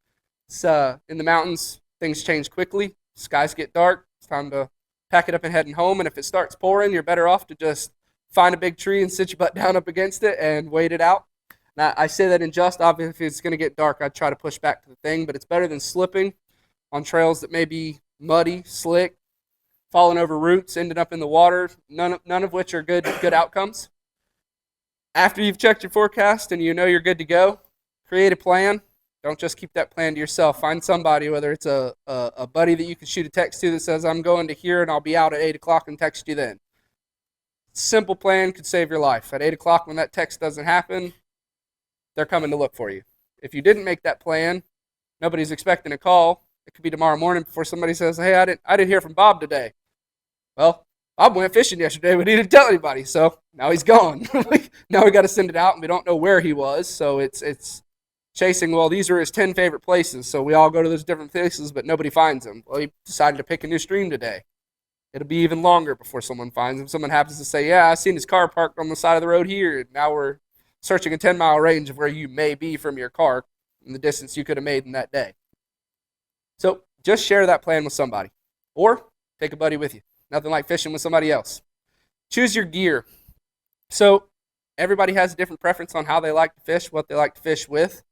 It's in the mountains, things change quickly. Skies get dark. It's time to pack it up and heading home. And if it starts pouring, you're better off to just find a big tree and sit your butt down up against it and wait it out. Now, I say that in just, obviously, if it's going to get dark, I'd try to push back to the thing, but it's better than slipping on trails that may be muddy, slick, falling over roots, ending up in the water, none of which are good outcomes. After you've checked your forecast and you know you're good to go, create a plan. Don't just keep that plan to yourself. Find somebody, whether it's a buddy that you can shoot a text to that says, I'm going to here and I'll be out at 8 o'clock and text you then. Simple plan could save your life. At 8 o'clock when that text doesn't happen, they're coming to look for you. If you didn't make that plan, nobody's expecting a call. It could be tomorrow morning before somebody says, hey, I didn't hear from Bob today. Well, Bob went fishing yesterday, but he didn't tell anybody, so now he's gone. Now we got to send it out, and we don't know where he was, so it's chasing, well, these are his 10 favorite places, so we all go to those different places, but nobody finds him. Well, he decided to pick a new stream today. It'll be even longer before someone finds him. Someone happens to say, yeah, I seen his car parked on the side of the road here, and now we're searching a 10-mile range of where you may be from your car and the distance you could have made in that day. So just share that plan with somebody, or take a buddy with you. Nothing like fishing with somebody else. Choose your gear. So everybody has a different preference on how they like to fish, what they like to fish with.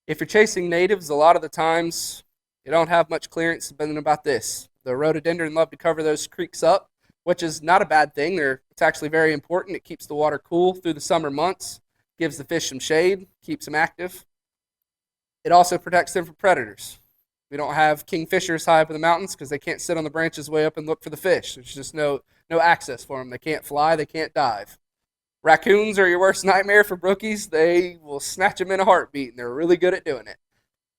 If you're chasing natives, a lot of the times you don't have much clearance. But about this, the rhododendron love to cover those creeks up, which is not a bad thing. It's actually very important. It keeps the water cool through the summer months, gives the fish some shade, keeps them active. It also protects them from predators. We don't have kingfishers high up in the mountains because they can't sit on the branches way up and look for the fish. There's just no access for them. They can't fly. They can't dive. Raccoons are your worst nightmare for brookies. They will snatch them in a heartbeat, and they're really good at doing it.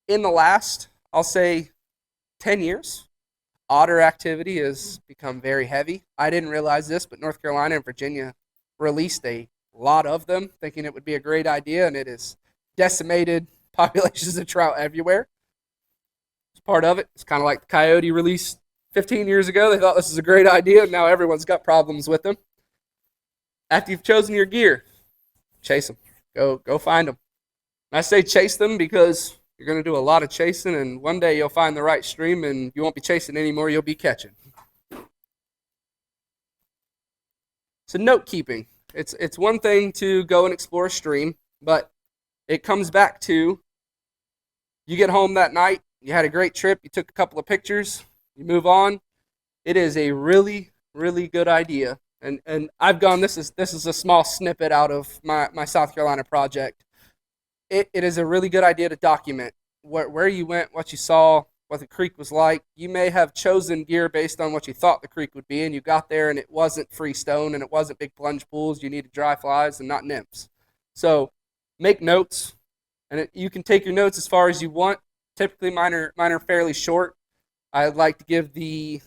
In the last, I'll say, 10 years, otter activity has become very heavy. I didn't realize this, but North Carolina and Virginia released a lot of them, thinking it would be a great idea, and it has decimated populations of trout everywhere. It's part of it. It's kind of like the coyote released 15 years ago. They thought this was a great idea, and now everyone's got problems with them. After you've chosen your gear, chase them. Go find them. And I say chase them because you're going to do a lot of chasing, and one day you'll find the right stream, and you won't be chasing anymore. You'll be catching. So note keeping. It's one thing to go and explore a stream, but it comes back to you get home that night, you had a great trip, you took a couple of pictures, you move on. It is a really, really good idea. And I've gone, this is a small snippet out of my South Carolina project. It is a really good idea to document where you went, what you saw, what the creek was like. You may have chosen gear based on what you thought the creek would be, and you got there and it wasn't free stone and it wasn't big plunge pools. You needed dry flies and not nymphs. So make notes, and you can take your notes as far as you want. Typically mine are fairly short. I like to give the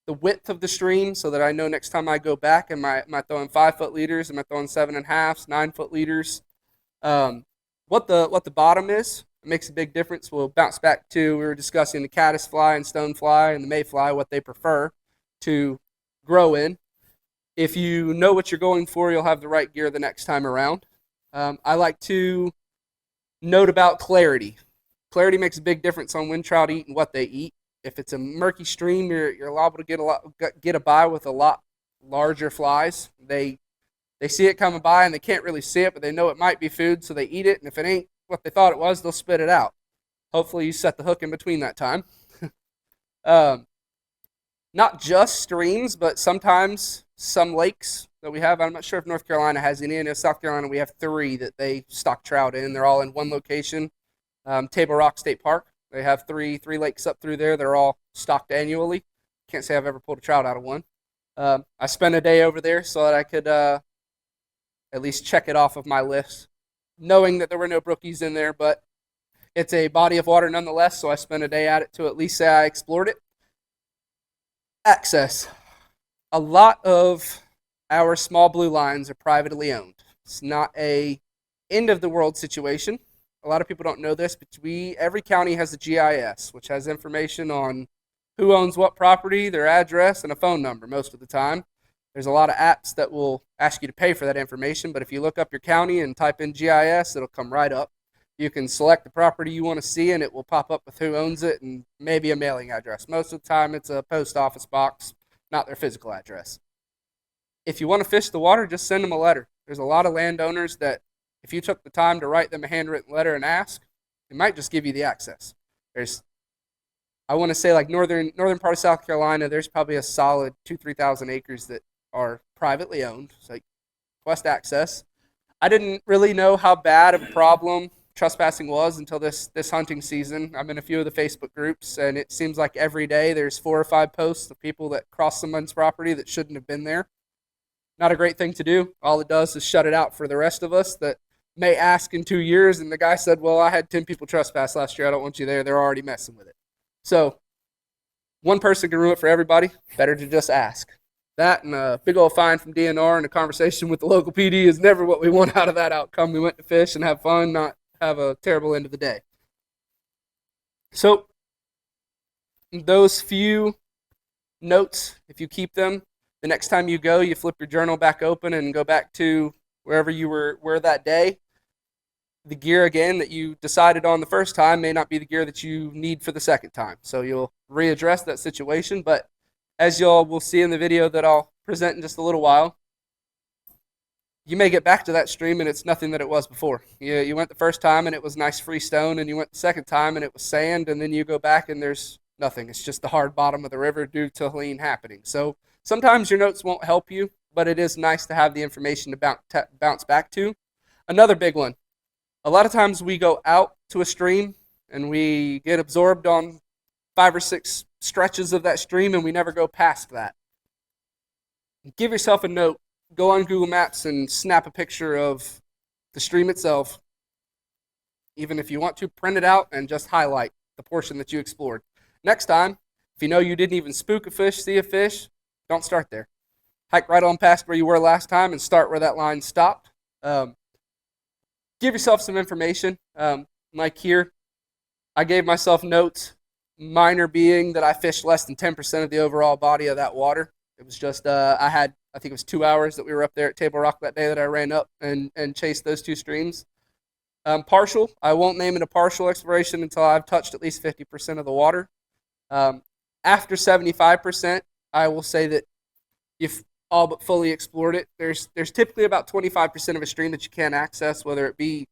width of the stream so that I know next time I go back, am I throwing 5-foot leaders? Am I throwing 7.5s, 9-foot leaders? What the bottom is, it makes a big difference. We'll bounce back to, we were discussing the caddis fly and stonefly and the mayfly, what they prefer to grow in. If you know what you're going for, you'll have the right gear the next time around. I like to note about clarity. Clarity makes a big difference on when trout eat and what they eat. If it's a murky stream, you're liable to get a bite with a lot larger flies. They see it coming by and they can't really see it, but they know it might be food, so they eat it. And if it ain't what they thought it was, they'll spit it out. Hopefully you set the hook in between that time. Not just streams, but sometimes some lakes that we have. I'm not sure if North Carolina has any. In South Carolina, we have 3 that they stock trout in. They're all in one location, Table Rock State Park. They have three lakes up through there. They're all stocked annually. Can't say I've ever pulled a trout out of one. I spent a day over there so that I could at least check it off of my list, knowing that there were no brookies in there, but it's a body of water nonetheless, so I spent a day at it to at least say I explored it. Access. A lot of our small blue lines are privately owned. It's not a end of the world situation. A lot of people don't know this, but every county has a GIS, which has information on who owns what property, their address, and a phone number most of the time. There's a lot of apps that will ask you to pay for that information, but if you look up your county and type in GIS, it'll come right up. You can select the property you want to see, and it will pop up with who owns it and maybe a mailing address. Most of the time, it's a post office box, not their physical address. If you want to fish the water, just send them a letter. There's a lot of landowners that if you took the time to write them a handwritten letter and ask, they might just give you the access. I want to say like northern part of South Carolina, there's probably a solid 2,000-3,000 acres that are privately owned. So like request access. I didn't really know how bad of a problem trespassing was until this hunting season. I'm in a few of the Facebook groups, and it seems like every day there's 4 or 5 posts of people that cross someone's property that shouldn't have been there. Not a great thing to do. All it does is shut it out for the rest of us that may ask in 2 years, and the guy said, well, I had 10 people trespass last year. I don't want you there. They're already messing with it. So one person can ruin it for everybody. Better to just ask. That and a big old fine from DNR and a conversation with the local PD is never what we want out of that outcome. We went to fish and have fun, not have a terrible end of the day. So those few notes, if you keep them, the next time you go, you flip your journal back open and go back to wherever you were that day. The gear, again, that you decided on the first time may not be the gear that you need for the second time. So you'll readdress that situation. But as y'all will see in the video that I'll present in just a little while, you may get back to that stream and it's nothing that it was before. You went the first time and it was nice free stone, and you went the second time and it was sand, and then you go back and there's nothing. It's just the hard bottom of the river due to lean happening. So sometimes your notes won't help you, but it is nice to have the information to bounce back to. Another big one. A lot of times we go out to a stream and we get absorbed on 5 or 6 stretches of that stream and we never go past that. Give yourself a note. Go on Google Maps and snap a picture of the stream itself. Even if you want to, print it out and just highlight the portion that you explored. Next time, if you know you didn't even spook a fish, see a fish, don't start there. Hike right on past where you were last time and start where that line stopped. Give yourself some information. Like here, I gave myself notes, minor being that I fished less than 10% of the overall body of that water. It was just, I think it was 2 hours that we were up there at Table Rock that day that I ran up and chased those 2 streams. Partial, I won't name it a partial exploration until I've touched at least 50% of the water. After 75%, I will say that you've all but fully explored it. There's typically about 25% of a stream that you can't access, whether it be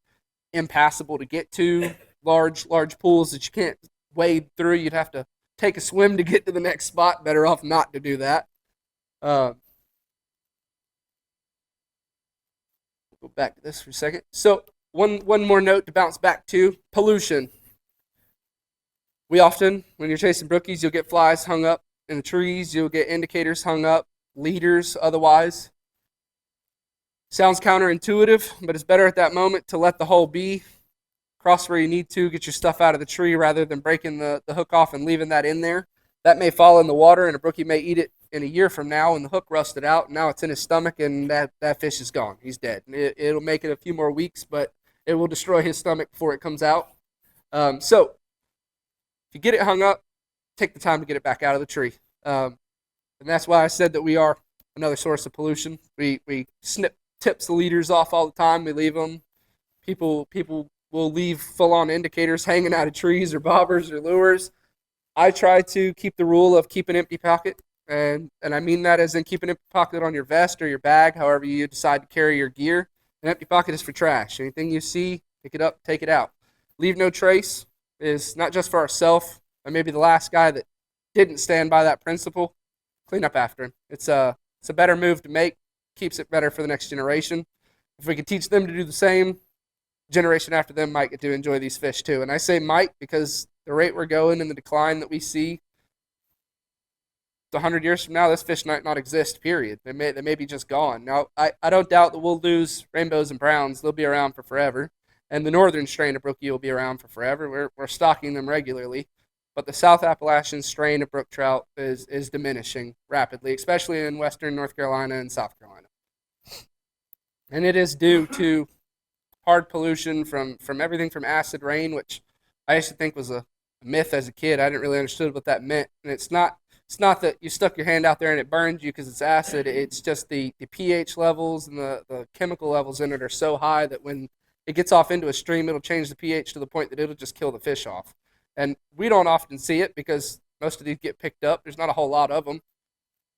impassable to get to, large pools that you can't wade through. You'd have to take a swim to get to the next spot. Better off not to do that. Go back to this for a second. So one more note to bounce back to, pollution. We often, when you're chasing brookies, you'll get flies hung up in the trees. You'll get indicators hung up, leaders otherwise. Sounds counterintuitive, but it's better at that moment to let the hole be. Cross where you need to, get your stuff out of the tree rather than breaking the hook off and leaving that in there. That may fall in the water and a brookie may eat it in a year from now and the hook rusted out. And now it's in his stomach and that fish is gone. He's dead. It'll make it a few more weeks, but it will destroy his stomach before it comes out. So if you get it hung up, take the time to get it back out of the tree. And that's why I said that we are another source of pollution. We snip tips the leaders off all the time. We leave them. People will leave full-on indicators hanging out of trees or bobbers or lures. I try to keep the rule of keep an empty pocket, and I mean that as in keep an empty pocket on your vest or your bag, however you decide to carry your gear. An empty pocket is for trash. Anything you see, pick it up, take it out. Leave no trace is not just for ourselves. I may be the last guy that didn't stand by that principle. Clean up after him. It's a better move to make. Keeps it better for the next generation. If we could teach them to do the same, generation after them might get to enjoy these fish too. And I say might because the rate we're going and the decline that we see, 100 years from now, this fish might not exist, period. They may be just gone. Now, I don't doubt that we'll lose rainbows and browns. They'll be around for forever. And the northern strain of brookie will be around for forever. We're stocking them regularly. But the South Appalachian strain of brook trout is diminishing rapidly, especially in western North Carolina and South Carolina. And it is due to hard pollution from everything from acid rain, which I used to think was a myth as a kid. I didn't really understand what that meant. And it's not that you stuck your hand out there and it burned you because it's acid. It's just the pH levels and the chemical levels in it are so high that when it gets off into a stream, it'll change the pH to the point that it'll just kill the fish off. And we don't often see it because most of these get picked up. There's not a whole lot of them.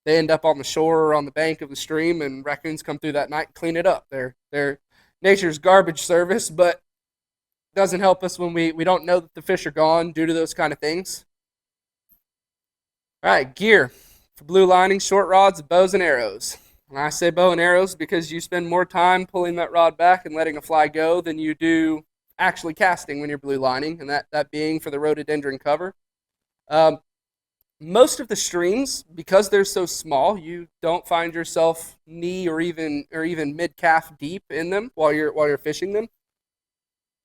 They end up on the shore or on the bank of the stream, and raccoons come through that night and clean it up. They're nature's garbage service, but doesn't help us when we don't know that the fish are gone due to those kind of things. All right, gear for blue lining, short rods, bows, and arrows. And I say bow and arrows because you spend more time pulling that rod back and letting a fly go than you do actually casting when you're blue lining, and that being for the rhododendron cover. Most of the streams, because they're so small, you don't find yourself knee or even mid calf deep in them while you're fishing them.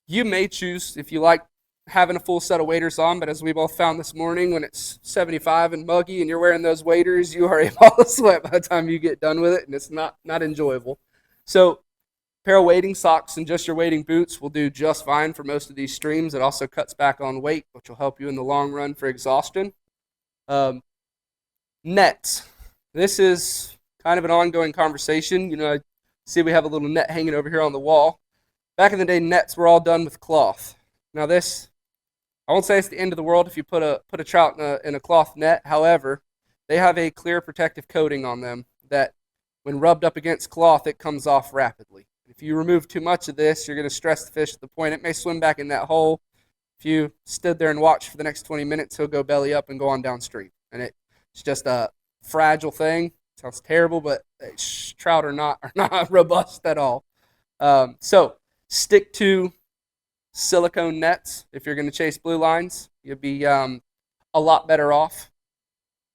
You may choose, if you like having a full set of waders on, but as we both found this morning, when it's 75 and muggy and you're wearing those waders, you are a ball of sweat by the time you get done with it, and it's not enjoyable. So a pair of wading socks and just your wading boots will do just fine for most of these streams. It also cuts back on weight, which will help you in the long run for exhaustion. Nets. This is kind of an ongoing conversation. You know, I see we have a little net hanging over here on the wall. Back in the day, nets were all done with cloth. Now this, I won't say it's the end of the world if you put a trout in a cloth net. However, they have a clear protective coating on them that when rubbed up against cloth, it comes off rapidly. If you remove too much of this, you're going to stress the fish to the point it may swim back in that hole. If you stood there and watched for the next 20 minutes, he'll go belly up and go on downstream. And it's just a fragile thing. Sounds terrible, but trout are not robust at all. So stick to silicone nets if you're going to chase blue lines. You'll be a lot better off.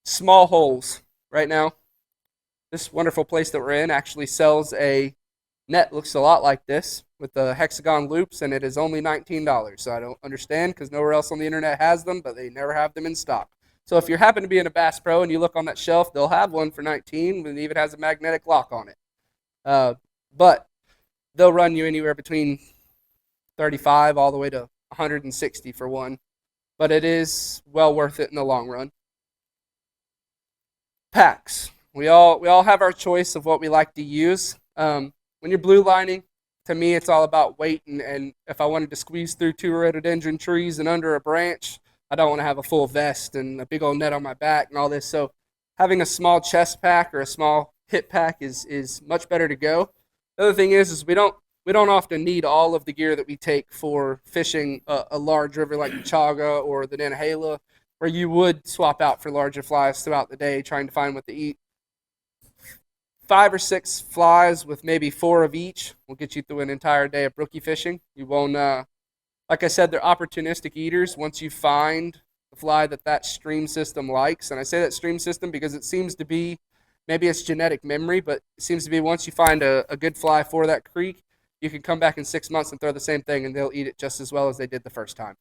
Small holes. Right now, this wonderful place that we're in actually sells a net looks a lot like this with the hexagon loops, and it is only $19. So I don't understand because nowhere else on the internet has them, but they never have them in stock. So if you happen to be in a Basspro and you look on that shelf, they'll have one for $19, and it even has a magnetic lock on it. But they'll run you anywhere between $35 all the way to $160 for one. But it is well worth it in the long run. Packs. We all have our choice of what we like to use. When you're blue lining, to me it's all about weight, and if I wanted to squeeze through 2 rhododendron trees and under a branch, I don't want to have a full vest and a big old net on my back and all this. So having a small chest pack or a small hip pack is much better to go. The other thing is we don't often need all of the gear that we take for fishing a large river like the Chaga or the Nantahala, where you would swap out for larger flies throughout the day trying to find what to eat. 5 or 6 flies with maybe 4 of each will get you through an entire day of brookie fishing. You won't, like I said, they're opportunistic eaters. Once you find the fly that stream system likes, and I say that stream system because it seems to be, maybe it's genetic memory, but it seems to be once you find a good fly for that creek, you can come back in 6 months and throw the same thing, and they'll eat it just as well as they did the first time.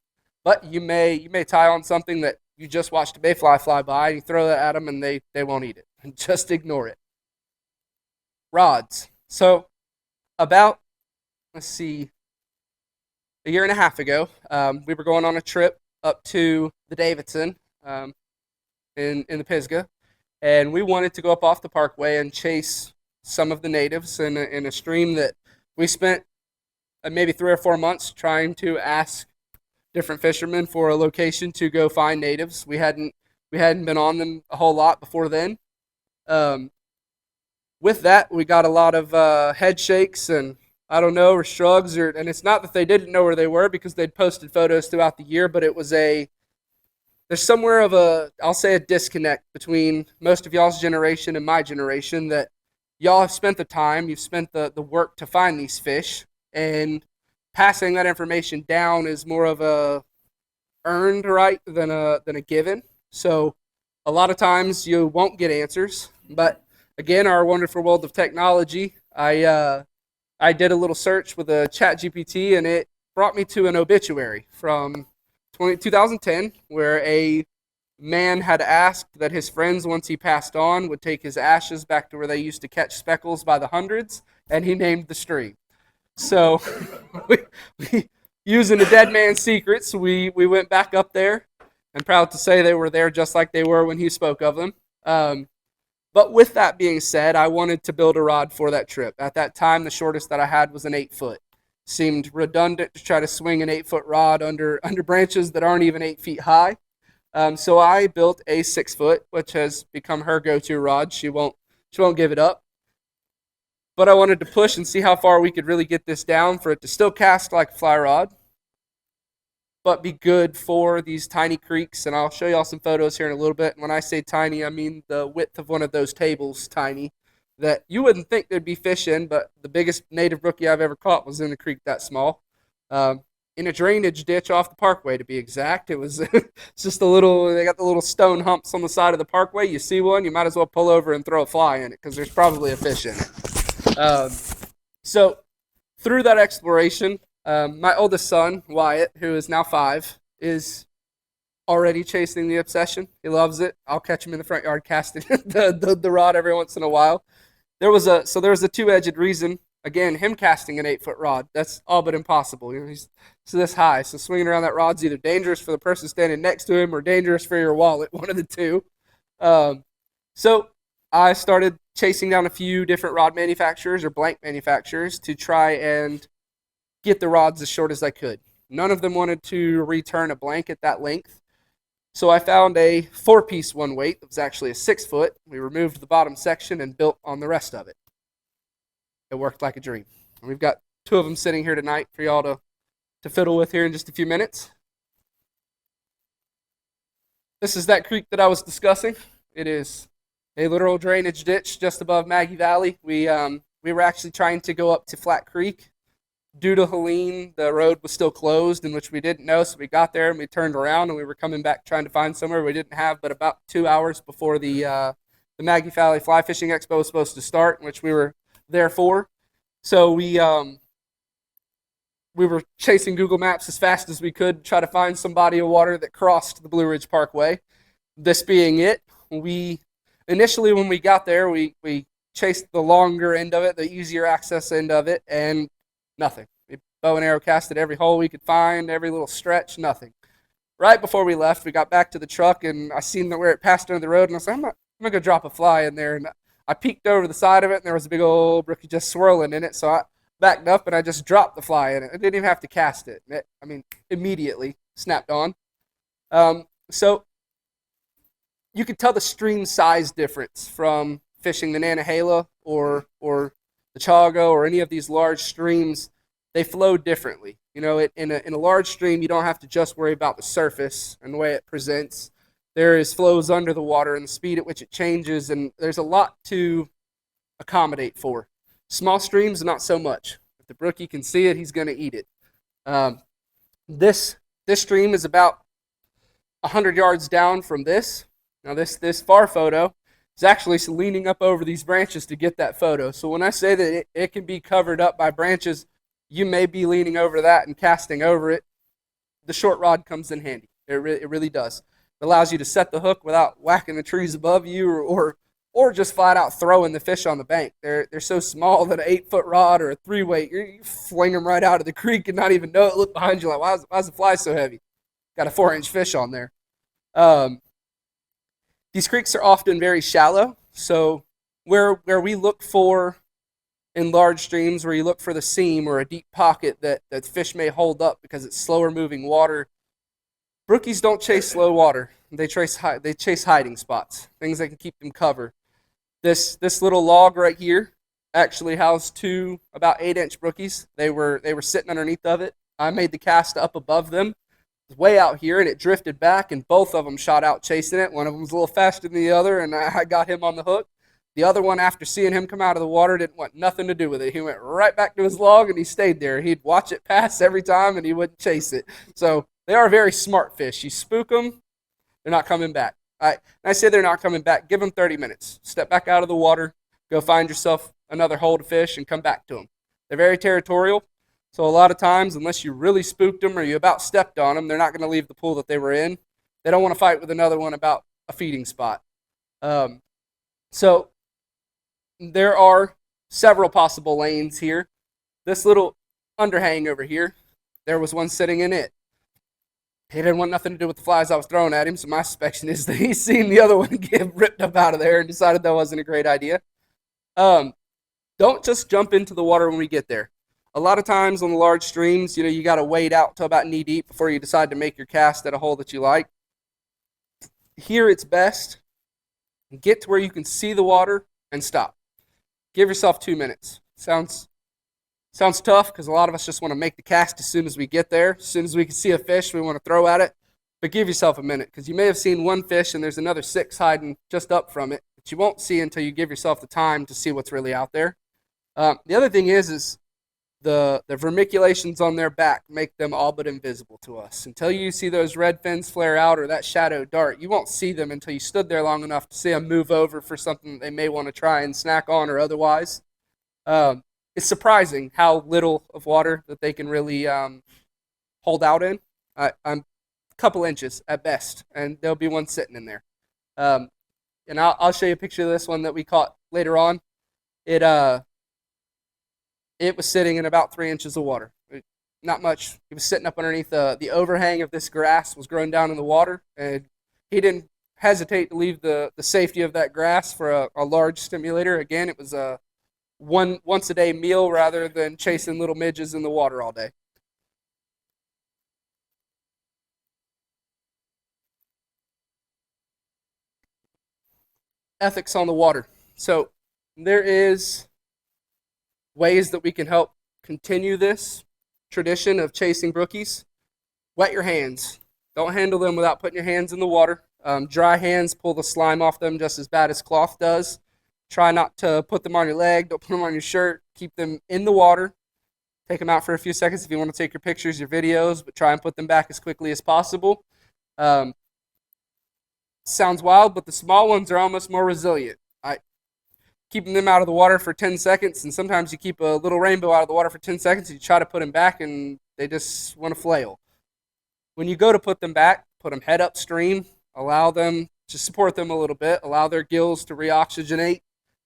But you may tie on something that you just watched a mayfly fly by, and you throw that at them, and they won't eat it. Just ignore it. Rods. So about, a year and a half ago, we were going on a trip up to the Davidson in the Pisgah, and we wanted to go up off the parkway and chase some of the natives in a stream that we spent maybe 3 or 4 months trying to ask different fishermen for a location to go find natives. We hadn't been on them a whole lot before then. With that, we got a lot of head shakes and or shrugs, and it's not that they didn't know where they were because they'd posted photos throughout the year, but it was there's somewhere of I'll say a disconnect between most of y'all's generation and my generation, that y'all have spent the time, you've spent the work to find these fish, and passing that information down is more of a earned right than a given. So a lot of times you won't get answers, but again, our wonderful world of technology, I did a little search with a ChatGPT, and it brought me to an obituary from 2010 where a man had asked that his friends, once he passed on, would take his ashes back to where they used to catch speckles by the hundreds, and he named the stream. So we using the dead man's secrets, we went back up there. I'm proud to say they were there just like they were when he spoke of them. But with that being said, I wanted to build a rod for that trip. At that time, the shortest that I had was an 8-foot. Seemed redundant to try to swing an 8-foot rod under branches that aren't even 8 feet high. So I built a 6-foot, which has become her go-to rod. She won't give it up. But I wanted to push and see how far we could really get this down for it to still cast like a fly rod, but be good for these tiny creeks. And I'll show y'all some photos here in a little bit. And when I say tiny, I mean the width of one of those tables tiny that you wouldn't think there'd be fish in, but the biggest native brookie I've ever caught was in a creek that small. In a drainage ditch off the parkway, to be exact. It was it's just they got the little stone humps on the side of the parkway. You see one, you might as well pull over and throw a fly in it because there's probably a fish in it. So through that exploration, my oldest son, Wyatt, who is now 5, is already chasing the obsession. He loves it. I'll catch him in the front yard casting the rod every once in a while. There was a two-edged reason. Again, him casting an 8-foot rod, that's all but impossible. He's this high, so swinging around that rod's either dangerous for the person standing next to him or dangerous for your wallet, one of the two. So I started chasing down a few different rod manufacturers or blank manufacturers to try and get the rods as short as I could. None of them wanted to return a blank at that length. So I found a 4-piece one weight that was actually a 6-foot. We removed the bottom section and built on the rest of it. It worked like a dream. And we've got 2 of them sitting here tonight for y'all to fiddle with here in just a few minutes. This is that creek that I was discussing. It is a literal drainage ditch just above Maggie Valley. We were actually trying to go up to Flat Creek. Due to Helene, the road was still closed, in which we didn't know, so we got there and we turned around and we were coming back trying to find somewhere we didn't have but about 2 hours before the Maggie Valley Fly Fishing Expo was supposed to start, which we were there for. So we were chasing Google Maps as fast as we could to try to find some body of water that crossed the Blue Ridge Parkway. This being it, initially when we got there, we chased the longer end of it, the easier access end of it, and nothing. We bow and arrow casted every hole we could find, every little stretch, nothing. Right before we left, we got back to the truck, and I seen where it passed under the road, and I was like, I'm going to drop a fly in there. And I peeked over the side of it, and there was a big old brookie just swirling in it, so I backed up, and I just dropped the fly in it. I didn't even have to cast it. Immediately snapped on. So you could tell the stream size difference from fishing the Nantahala or the Chago or any of these large streams. They flow differently. In a large stream, you don't have to just worry about the surface and the way it presents. There is flows under the water and the speed at which it changes, and there's a lot to accommodate for. Small streams, not so much. If the brookie can see it, he's going to eat it. This stream is about 100 yards down from this. Now, this far photo is actually leaning up over these branches to get that photo. So when I say that it can be covered up by branches, you may be leaning over that and casting over it. The short rod comes in handy. It really does. It allows you to set the hook without whacking the trees above you or just flat out throwing the fish on the bank. They're so small that an 8-foot rod or a 3-weight, you fling them right out of the creek and not even know it. Look behind you like, why is the fly so heavy? Got a 4-inch fish on there. These creeks are often very shallow, so where we look for in large streams, where you look for the seam or a deep pocket that fish may hold up because it's slower moving water, brookies don't chase slow water. They chase hiding spots, things that can keep them covered. This little log right here actually housed 2 about 8-inch brookies. They were sitting underneath of it. I made the cast up above them. It was way out here, and it drifted back, and both of them shot out chasing it. One of them was a little faster than the other, and I got him on the hook. The other one, after seeing him come out of the water, didn't want nothing to do with it. He went right back to his log, and he stayed there. He'd watch it pass every time, and he wouldn't chase it. So they are very smart fish. You spook them, they're not coming back. I say they're not coming back. Give them 30 minutes. Step back out of the water, go find yourself another hole to fish, and come back to them. They're very territorial, so a lot of times, unless you really spooked them or you about stepped on them, they're not going to leave the pool that they were in. They don't want to fight with another one about a feeding spot. So there are several possible lanes here. This little underhang over here. There was one sitting in it. He didn't want nothing to do with the flies I was throwing at him, so my suspicion is that he's seen the other one get ripped up out of there and decided that wasn't a great idea. Don't just jump into the water when we get there. A lot of times on the large streams, you got to wade out to about knee deep before you decide to make your cast at a hole that you like. Here it's best, get to where you can see the water and stop. Give yourself 2 minutes. Sounds tough because a lot of us just want to make the cast as soon as we get there. As soon as we can see a fish, we want to throw at it. But give yourself a minute because you may have seen one fish and there's another 6 hiding just up from it that you won't see until you give yourself the time to see what's really out there. The other thing is the vermiculations on their back make them all but invisible to us. Until you see those red fins flare out or that shadow dart, you won't see them until you stood there long enough to see them move over for something that they may want to try and snack on or otherwise. It's surprising how little of water that they can really hold out in. I'm a couple inches at best, and there'll be one sitting in there. And I'll show you a picture of this one that we caught later on. It was sitting in about 3 inches of water. Not much. It was sitting up underneath the overhang of this grass was growing down in the water, and he didn't hesitate to leave the safety of that grass for a large stimulator. Again, it was a once a day meal rather than chasing little midges in the water all day. Ethics on the water. So there is ways that we can help continue this tradition of chasing brookies. Wet your hands. Don't handle them without putting your hands in the water. Dry hands pull the slime off them just as bad as cloth does. Try not to put them on your leg. Don't put them on your shirt. Keep them in the water. Take them out for a few seconds if you want to take your pictures, your videos, but try and put them back as quickly as possible. Sounds wild, but the small ones are almost more resilient. Keeping them out of the water for 10 seconds, and sometimes you keep a little rainbow out of the water for 10 seconds, you try to put them back, and they just want to flail. When you go to put them back, put them head upstream, allow them to support them a little bit, allow their gills to reoxygenate.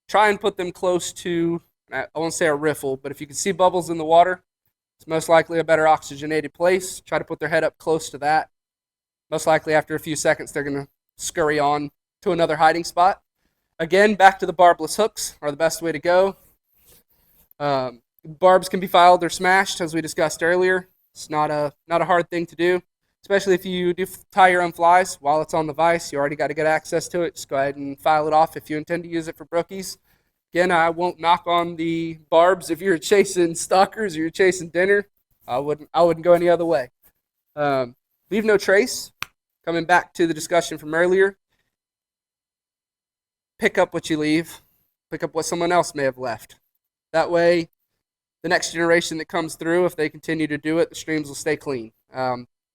Try and put them close to, I won't say a riffle, but if you can see bubbles in the water, it's most likely a better oxygenated place. Try to put their head up close to that. Most likely after a few seconds, they're going to scurry on to another hiding spot. Again, back to the barbless hooks are the best way to go. Barbs can be filed or smashed, as we discussed earlier. It's not a hard thing to do, especially if you do tie your own flies while it's on the vise. You already got to get access to it. Just go ahead and file it off if you intend to use it for brookies. Again, I won't knock on the barbs if you're chasing stalkers or you're chasing dinner. I wouldn't go any other way. Leave no trace. Coming back to the discussion from earlier, pick up what you leave. Pick up what someone else may have left. That way, the next generation that comes through, if they continue to do it, the streams will stay clean.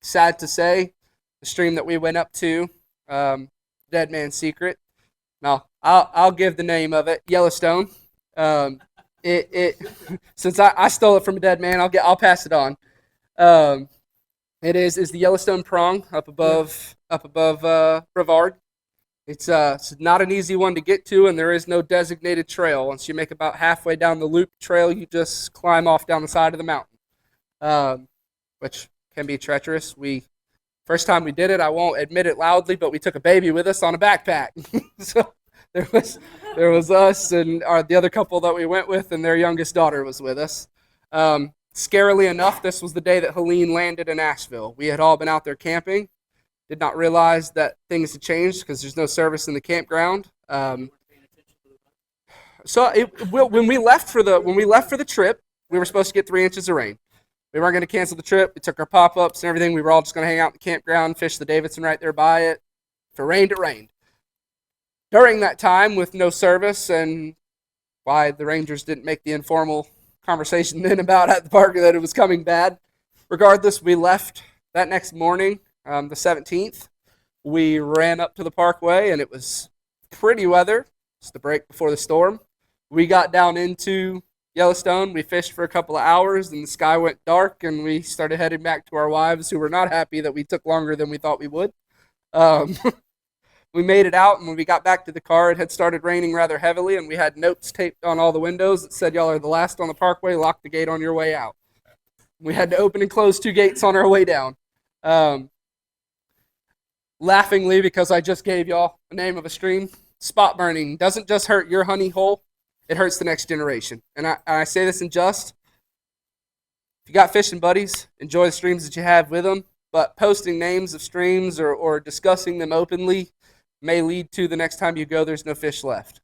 Sad to say, the stream that we went up to, Dead Man's Secret. Now, I'll give the name of it, Yellowstone. Since I stole it from a dead man, I'll pass it on. It is the Yellowstone Prong up above Brevard. It's not an easy one to get to, and there is no designated trail. Once you make about halfway down the loop trail, you just climb off down the side of the mountain, which can be treacherous. First time we did it, I won't admit it loudly, but we took a baby with us on a backpack. So there was us and the other couple that we went with, and their youngest daughter was with us. Scarily enough, this was the day that Helene landed in Asheville. We had all been out there camping. Did not realize that things had changed because there's no service in the campground. When we left for the trip, we were supposed to get 3 inches of rain. We weren't going to cancel the trip. We took our pop-ups and everything. We were all just going to hang out in the campground, fish the Davidson right there by it. If it rained, it rained. During that time, with no service, and why the Rangers didn't make the informal conversation then about at the park that it was coming bad. Regardless, we left that next morning, the 17th. We ran up to the parkway, and it was pretty weather. It's the break before the storm. We got down into Yellowstone. We fished for a couple of hours, and the sky went dark, and we started heading back to our wives, who were not happy that we took longer than we thought we would. We made it out, and when we got back to the car, it had started raining rather heavily, and we had notes taped on all the windows that said, "Y'all are the last on the parkway. Lock the gate on your way out." We had to open and close 2 gates on our way down. Laughingly, because I just gave y'all the name of a stream, spot burning doesn't just hurt your honey hole, it hurts the next generation. And I say this in jest. If you got fishing buddies, enjoy the streams that you have with them, but posting names of streams or discussing them openly may lead to the next time you go, there's no fish left.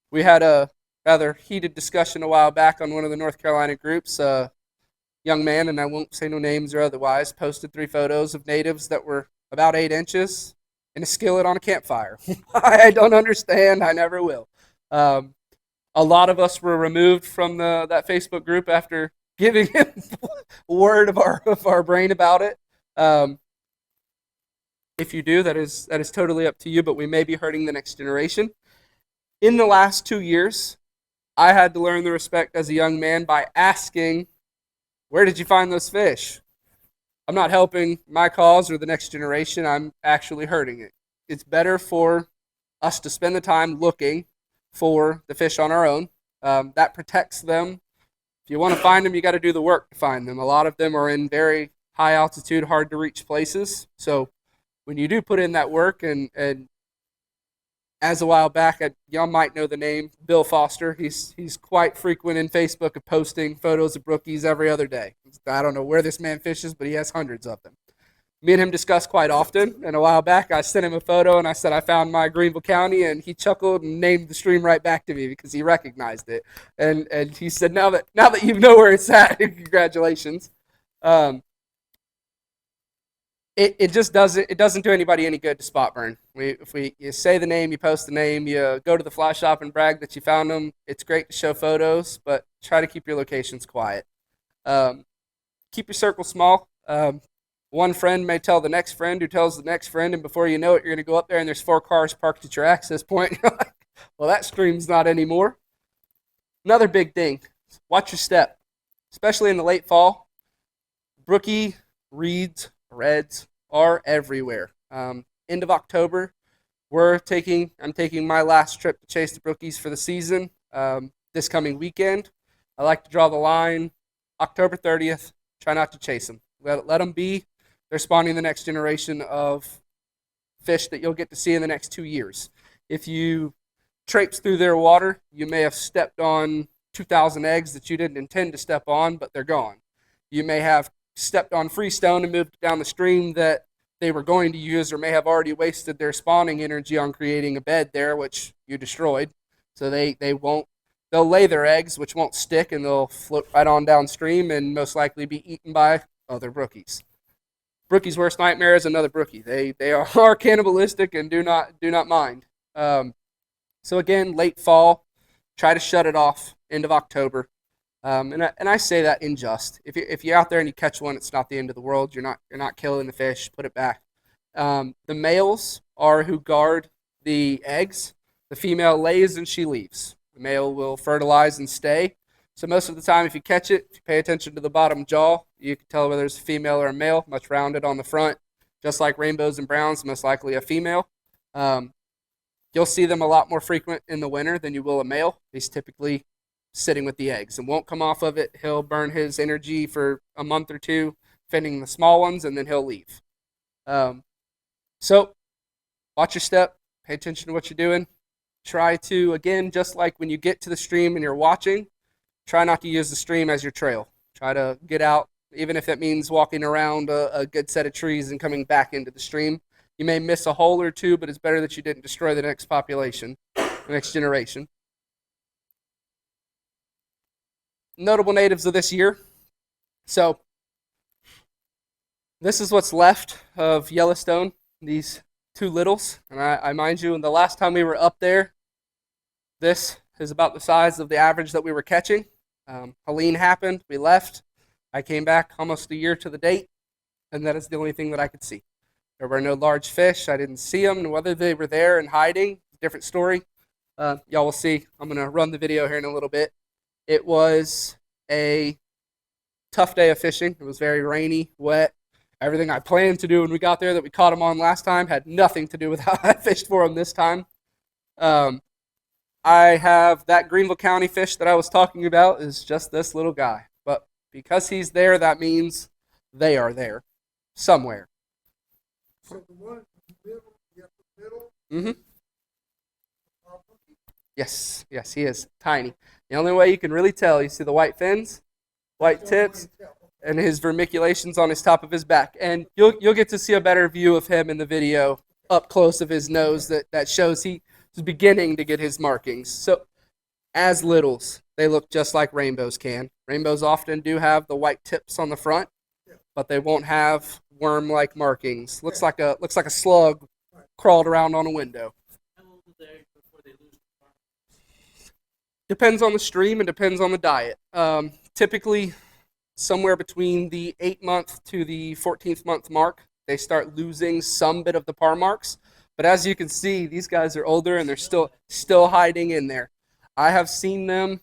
We had a rather heated discussion a while back on one of the North Carolina groups. Young man, and I won't say no names or otherwise, posted 3 photos of natives that were about 8 inches in a skillet on a campfire. I don't understand. I never will. A lot of us were removed from that Facebook group after giving him word of our brain about it. If you do, that is totally up to you, but we may be hurting the next generation. In the last 2 years, I had to learn the respect as a young man by asking, where did you find those fish? I'm not helping my cause or the next generation. I'm actually hurting it. It's better for us to spend the time looking for the fish on our own. That protects them. If you want to find them, you got to do the work to find them. A lot of them are in very high altitude, hard to reach places. So when you do put in that work, and as a while back, y'all might know the name Bill Foster. He's quite frequent in Facebook of posting photos of brookies every other day. I don't know where this man fishes, but he has hundreds of them. Me and him discuss quite often, and a while back I sent him a photo and I said I found my Greenville County, and he chuckled and named the stream right back to me because he recognized it. And he said, now that you know where it's at, congratulations. It just doesn't do anybody any good to spot burn. You say the name, you post the name, you go to the fly shop and brag that you found them. It's great to show photos, but try to keep your locations quiet. Keep your circle small. One friend may tell the next friend who tells the next friend, and before you know it, you're going to go up there and there's 4 cars parked at your access point. You're like, well, that stream's not anymore. Another big thing, watch your step, especially in the late fall. Brookie, reeds, reds are everywhere. End of October, I'm taking my last trip to chase the brookies for the season this coming weekend. I like to draw the line October 30th. Try not to chase them. Let them be. They're spawning the next generation of fish that you'll get to see in the next 2 years. If you traipse through their water, you may have stepped on 2,000 eggs that you didn't intend to step on, but they're gone. You may have stepped on freestone and moved down the stream that they were going to use, or may have already wasted their spawning energy on creating a bed there, which you destroyed. So they'll lay their eggs, which won't stick, and they'll float right on downstream and most likely be eaten by other brookies. Brookie's worst nightmare is another brookie. They are cannibalistic and do not mind. So again, late fall, try to shut it off. End of October, and I say that in jest. If you're out there and you catch one, it's not the end of the world. You're not killing the fish. Put it back. The males are who guard the eggs. The female lays and she leaves. The male will fertilize and stay. So most of the time, if you catch it, if you pay attention to the bottom jaw, you can tell whether it's a female or a male, much rounded on the front. Just like rainbows and browns, most likely a female. You'll see them a lot more frequent in the winter than you will a male. He's typically sitting with the eggs and won't come off of it. He'll burn his energy for a month or two, fending the small ones, and then he'll leave. So watch your step. Pay attention to what you're doing. Try to, again, just like when you get to the stream and you're watching, try not to use the stream as your trail. Try to get out, even if it means walking around a good set of trees and coming back into the stream. You may miss a hole or two, but it's better that you didn't destroy the next population, the next generation. Notable natives of this year. So this is what's left of Yellowstone, these 2 littles. And I mind you, the last time we were up there, this is about the size of the average that we were catching. Helene happened. We left. I came back almost a year to the date, and that is the only thing that I could see. There were no large fish. I didn't see them, and whether they were there and hiding, different story. Y'all will see. I'm going to run the video here in a little bit. It was a tough day of fishing. It was very rainy, wet. Everything I planned to do when we got there that we caught them on last time had nothing to do with how I fished for them this time. I have that Greenville County fish that I was talking about is just this little guy. But Because he's there, that means they are there somewhere. So the one in the middle, you have the middle. Mm-hmm. uh, Yes, yes, he is tiny. The only way you can really tell, you see the white fins, white tips, and his vermiculations on his top of his back. And you'll get to see a better view of him in the video up close of his nose that shows he's beginning to get his markings. So as littles, they look just like rainbows can. Rainbows often do have the white tips on the front, but they won't have worm-like markings. Looks like a slug crawled around on a window. How old are they before they lose the mark? Depends on the stream and depends on the diet. Typically, somewhere between the 8-month to the 14th month mark, they start losing some bit of the par marks. But as you can see, these guys are older and they're still hiding in there. I have seen them.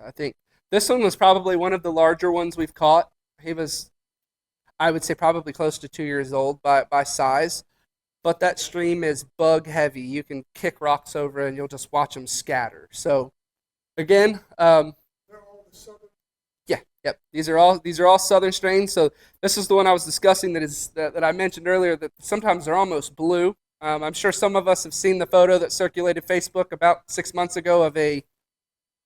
I think this one was probably one of the larger ones we've caught. He was, I would say, probably close to 2 years old by size. But that stream is bug heavy. You can kick rocks over and you'll just watch them scatter. So again, They're all the southern. yeah, yep. These are all southern strains. So this is the one I was discussing that I mentioned earlier, that sometimes they're almost blue. I'm sure some of us have seen the photo that circulated Facebook about 6 months ago of a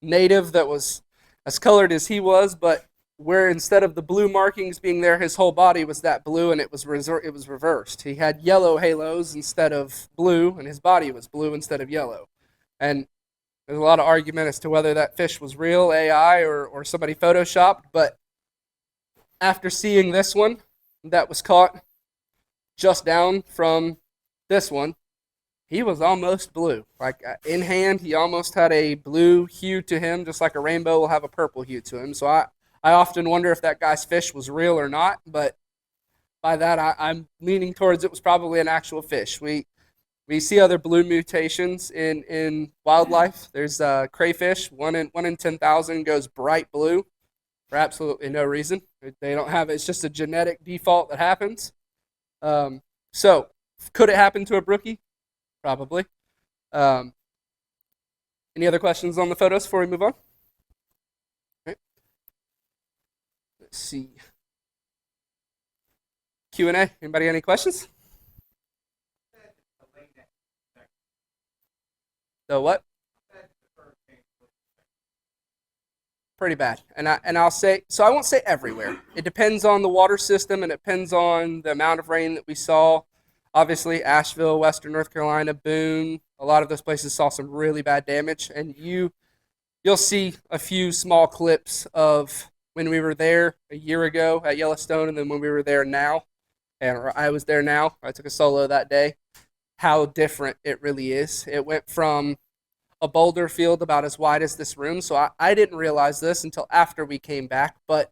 native that was as colored as he was, but where instead of the blue markings being there, his whole body was that blue, and it was reversed. He had yellow halos instead of blue, and his body was blue instead of yellow. And there's a lot of argument as to whether that fish was real, AI, or somebody photoshopped, but after seeing this one that was caught just down from this one, he was almost blue. Like in hand, he almost had a blue hue to him, just like a rainbow will have a purple hue to him. So I often wonder if that guy's fish was real or not, but by that I'm leaning towards it was probably an actual fish. We see other blue mutations in wildlife. There's crayfish, one in 10,000 goes bright blue for absolutely no reason. They don't have it. It's just a genetic default that happens. So could it happen to a brookie? Probably. Any other questions on the photos before we move on? Okay. Let's see. Q&A. Anybody got any questions? The what? Pretty bad. And I'll say, so I won't say everywhere. It depends on the water system and it depends on the amount of rain that we saw. Obviously, Asheville, Western North Carolina, Boone, a lot of those places saw some really bad damage. And you'll see a few small clips of when we were there a year ago at Yellowstone and then when we were there now. And I was there now. I took a solo that day. How different it really is. It went from a boulder field about as wide as this room. So I didn't realize this until after we came back. But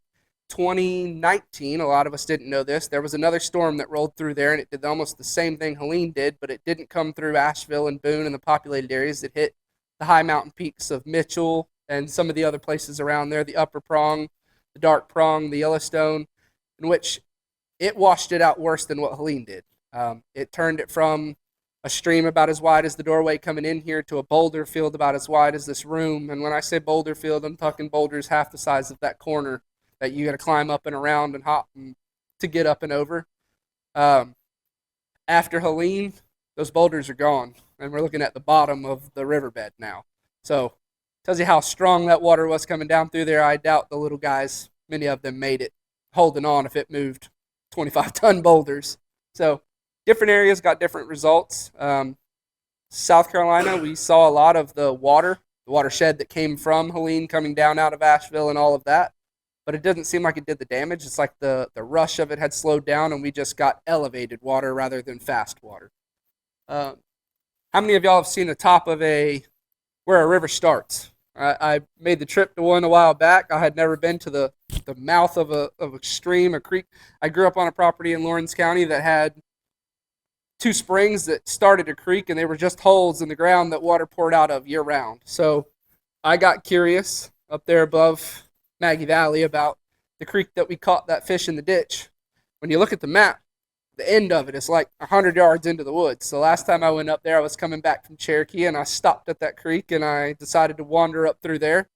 2019, a lot of us didn't know this. There was another storm that rolled through there, and it did almost the same thing Helene did, but it didn't come through Asheville and Boone and the populated areas. It hit the high mountain peaks of Mitchell and some of the other places around there, the Upper Prong, the Dark Prong, the Yellowstone, in which it washed it out worse than what Helene did. It turned it from a stream about as wide as the doorway coming in here to a boulder field about as wide as this room. And when I say boulder field, I'm talking boulders half the size of that corner that you got to climb up and around and hop to get up and over. After Helene, those boulders are gone, and we're looking at the bottom of the riverbed now. So tells you how strong that water was coming down through there. I doubt the little guys, many of them made it holding on if it moved 25-ton boulders. So different areas got different results. South Carolina, we saw a lot of the watershed that came from Helene coming down out of Asheville and all of that. But it doesn't seem like it did the damage. It's like the rush of it had slowed down and we just got elevated water rather than fast water. How many of y'all have seen the top of where a river starts? I made the trip to one a while back. I had never been to the mouth of a stream, a creek. I grew up on a property in Lawrence County that had 2 springs that started a creek, and they were just holes in the ground that water poured out of year round. So I got curious up there above Maggie Valley about the creek that we caught that fish in the ditch. When you look at the map, the end of it is like 100 yards into the woods. So last time I went up there, I was coming back from Cherokee, and I stopped at that creek, and I decided to wander up through there.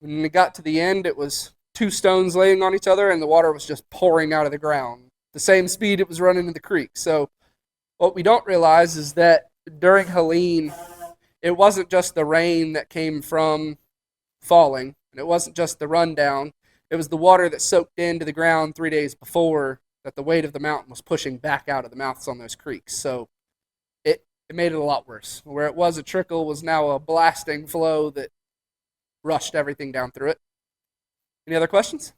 When we got to the end, it was two stones laying on each other, and the water was just pouring out of the ground, the same speed it was running in the creek. So what we don't realize is that during Helene, it wasn't just the rain that came from falling, and it wasn't just the rundown. It was the water that soaked into the ground 3 days before that the weight of the mountain was pushing back out of the mouths on those creeks. So it made it a lot worse. Where it was a trickle was now a blasting flow that rushed everything down through it. Any other questions?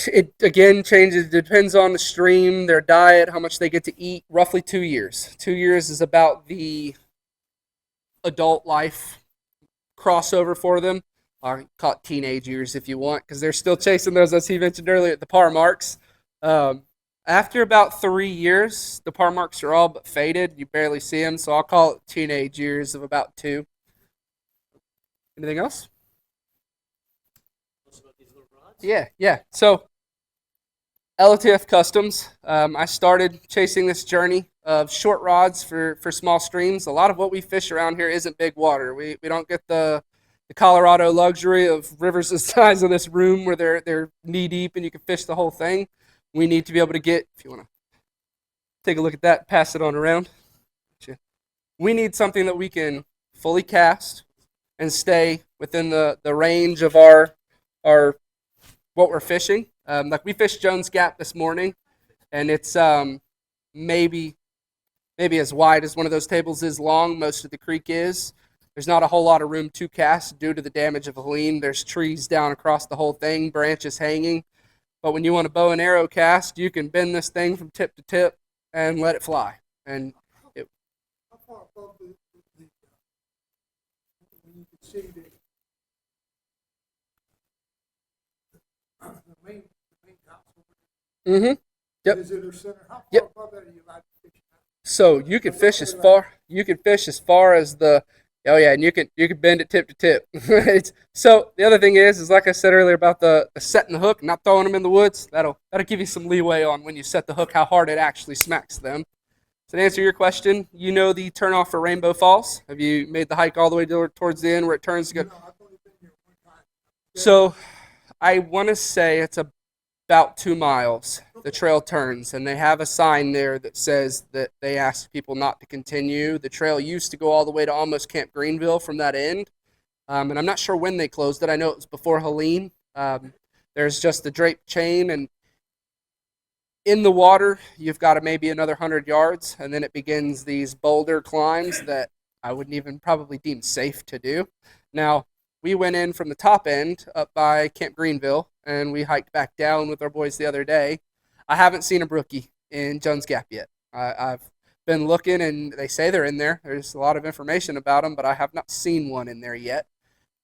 It again changes, depends on the stream, their diet, how much they get to eat. Roughly 2 years. 2 years is about the adult life crossover for them. Or call it teenage years if you want, because they're still chasing those, as he mentioned earlier, at the par marks. After about 3 years, the par marks are all but faded. You barely see them, so I'll call it teenage years of about 2. Anything else? Yeah. So, LTF Customs, I started chasing this journey of short rods for small streams. A lot of what we fish around here isn't big water. We don't get the Colorado luxury of rivers the size of this room where they're knee deep and you can fish the whole thing. We need to be able to get, if you want to take a look at that, pass it on around. We need something that we can fully cast and stay within the range of our what we're fishing. Like we fished Jones Gap this morning, and it's maybe as wide as one of those tables is long. Most of the creek is. There's not a whole lot of room to cast due to the damage of Helene. There's trees down across the whole thing, branches hanging. But when you want a bow and arrow cast, you can bend this thing from tip to tip and let it fly. And How far above the when you can see the main house over there? Yep. Is it or center? How far Yep. above that are you allowed to fish now? So you can fish as far as the and you can bend it tip to tip. So the other thing is like I said earlier about the setting the hook, not throwing them in the woods. That'll give you some leeway on when you set the hook how hard it actually smacks them. So to answer your question, you know the turnoff for Rainbow Falls. Have you made the hike all the way towards the end where it turns to go? No, I've only been here one time. So I want to say it's about 2 miles. The trail turns, and they have a sign there that says that they ask people not to continue. The trail used to go all the way to almost Camp Greenville from that end, and I'm not sure when they closed it. I know it was before Helene. There's just the draped chain, and in the water, you've got maybe another 100 yards, and then it begins these boulder climbs that I wouldn't even probably deem safe to do. Now, we went in from the top end up by Camp Greenville, and we hiked back down with our boys the other day. I haven't seen a brookie in Jones Gap yet. I've been looking, and they say they're in there. There's a lot of information about them, but I have not seen one in there yet.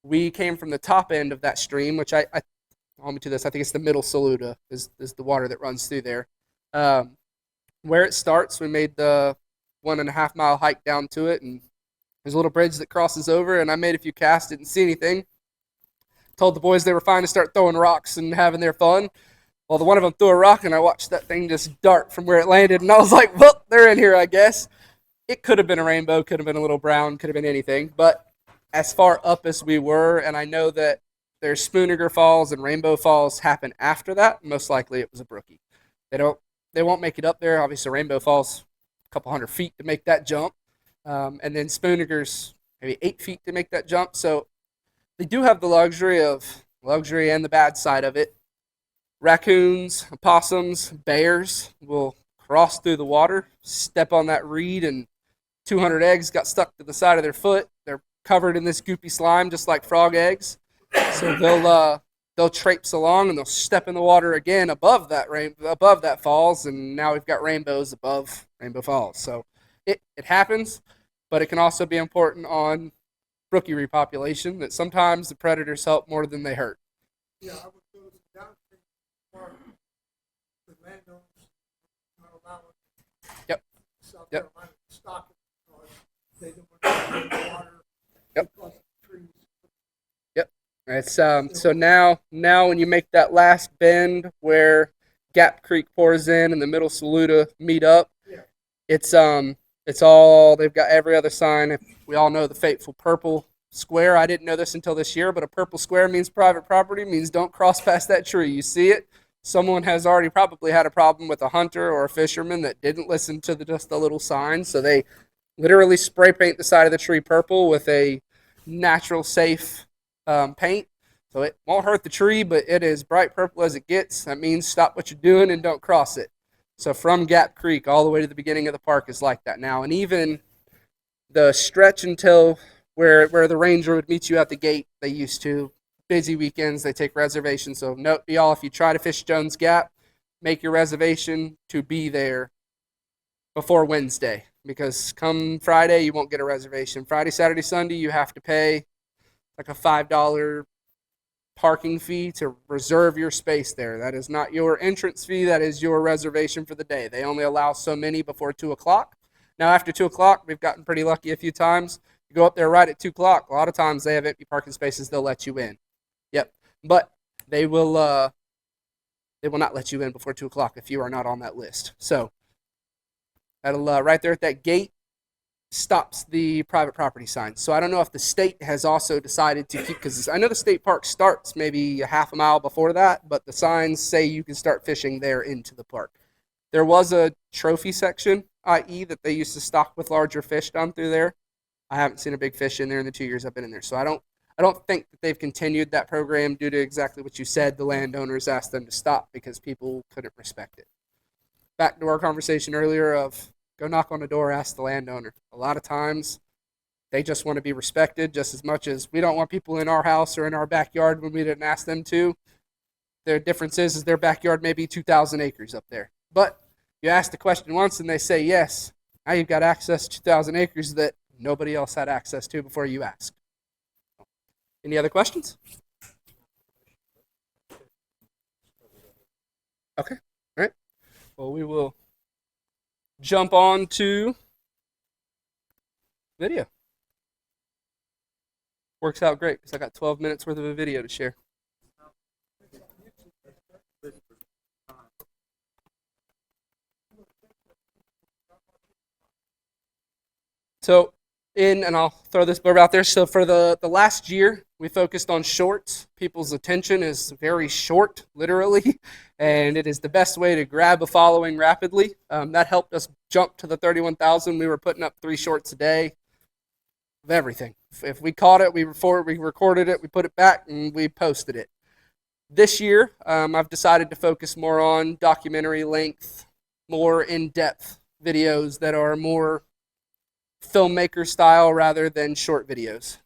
We came from the top end of that stream, which hold me to this, I think it's the Middle Saluda is the water that runs through there. Where it starts, we made the 1.5 mile hike down to it, and there's a little bridge that crosses over, and I made a few casts, didn't see anything. Told the boys they were fine to start throwing rocks and having their fun. Well, the one of them threw a rock, and I watched that thing just dart from where it landed, and I was like, well, they're in here, I guess. It could have been a rainbow, could have been a little brown, could have been anything. But as far up as we were, and I know that there's Spooniger Falls and Rainbow Falls happen after that, most likely it was a brookie. They won't make it up there. Obviously, Rainbow Falls, a couple 100 feet to make that jump. And then Spooniger's maybe 8 feet to make that jump. So they do have the luxury and the bad side of it. Raccoons, opossums, bears will cross through the water, step on that reed, and 200 eggs got stuck to the side of their foot. They're covered in this goopy slime, just like frog eggs. So they'll traipse along and they'll step in the water again above that falls, and now we've got rainbows above Rainbow Falls. So it happens, but it can also be important on brookie repopulation that sometimes the predators help more than they hurt. Yeah, I would go to the downstream part. The landowners not allowing Yep. South Yep. Carolina to stock it because they don't want to water. Yep. Because of the trees. It's so now when you make that last bend where Gap Creek pours in and the Middle Saluda meet up, Yeah. it's all, they've got every other sign. We all know the fateful purple square, I didn't know this until this year, but a purple square means private property, means don't cross past that tree. You see it, someone has already probably had a problem with a hunter or a fisherman that didn't listen to just the little sign, so they literally spray paint the side of the tree purple with a natural, safe paint. So it won't hurt the tree, but it is bright purple as it gets. That means stop what you're doing and don't cross it. So from Gap Creek all the way to the beginning of the park is like that now. And even the stretch until where the ranger would meet you at the gate, they used to. Busy weekends, they take reservations. So note, y'all, if you try to fish Jones Gap, make your reservation to be there before Wednesday, because come Friday, you won't get a reservation. Friday, Saturday, Sunday, you have to pay like a $5 parking fee to reserve your space there. That is not your entrance fee. That is your reservation for the day. They only allow so many before 2 o'clock. Now, after 2 o'clock, we've gotten pretty lucky a few times. You go up there right at 2 o'clock. A lot of times they have empty parking spaces. They'll let you in. Yep. But they will not let you in before 2 o'clock if you are not on that list. So that'll right there at that gate stops the private property sign. So I don't know if the state has also decided to keep, because I know the state park starts maybe a half a mile before that, but the signs say you can start fishing there into the park. There was a trophy section, i.e. that they used to stock with larger fish down through there. I haven't seen a big fish in there in the 2 years I've been in there. So I don't think that they've continued that program due to exactly what you said. The landowners asked them to stop because people couldn't respect it. Back to our conversation earlier of go knock on the door, ask the landowner. A lot of times they just want to be respected just as much as we don't want people in our house or in our backyard when we didn't ask them to. Their difference is their backyard may be 2,000 acres up there. But you ask the question once and they say yes, now you've got access to 2,000 acres that nobody else had access to before you asked. Any other questions? Okay. All right. Well, we will jump on to video. Works out great because I got 12 minutes worth of a video to share. So, and I'll throw this blurb out there. So for the last year, we focused on shorts. People's attention is very short, literally, and it is the best way to grab a following rapidly. That helped us jump to the 31,000. We were putting up 3 shorts a day of everything. If we caught it, we recorded it, we put it back, and we posted it. This year, I've decided to focus more on documentary length, more in-depth videos that are more filmmaker style rather than short videos.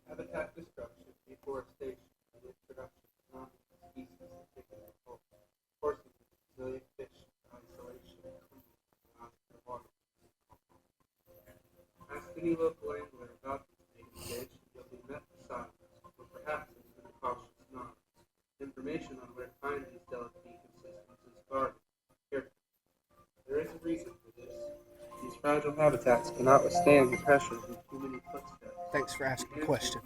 Habitat destruction, deforestation, and introduction of non-species particular forces a million fish in isolation and the water. Ask any local angler about this native fish, and you'll be met with silence, or perhaps even a cautious nod. Information on where to find these delicate ecosystems is guarded carefully. There is a reason for this. These fragile habitats cannot withstand the pressure of human footsteps. Thanks for asking the question.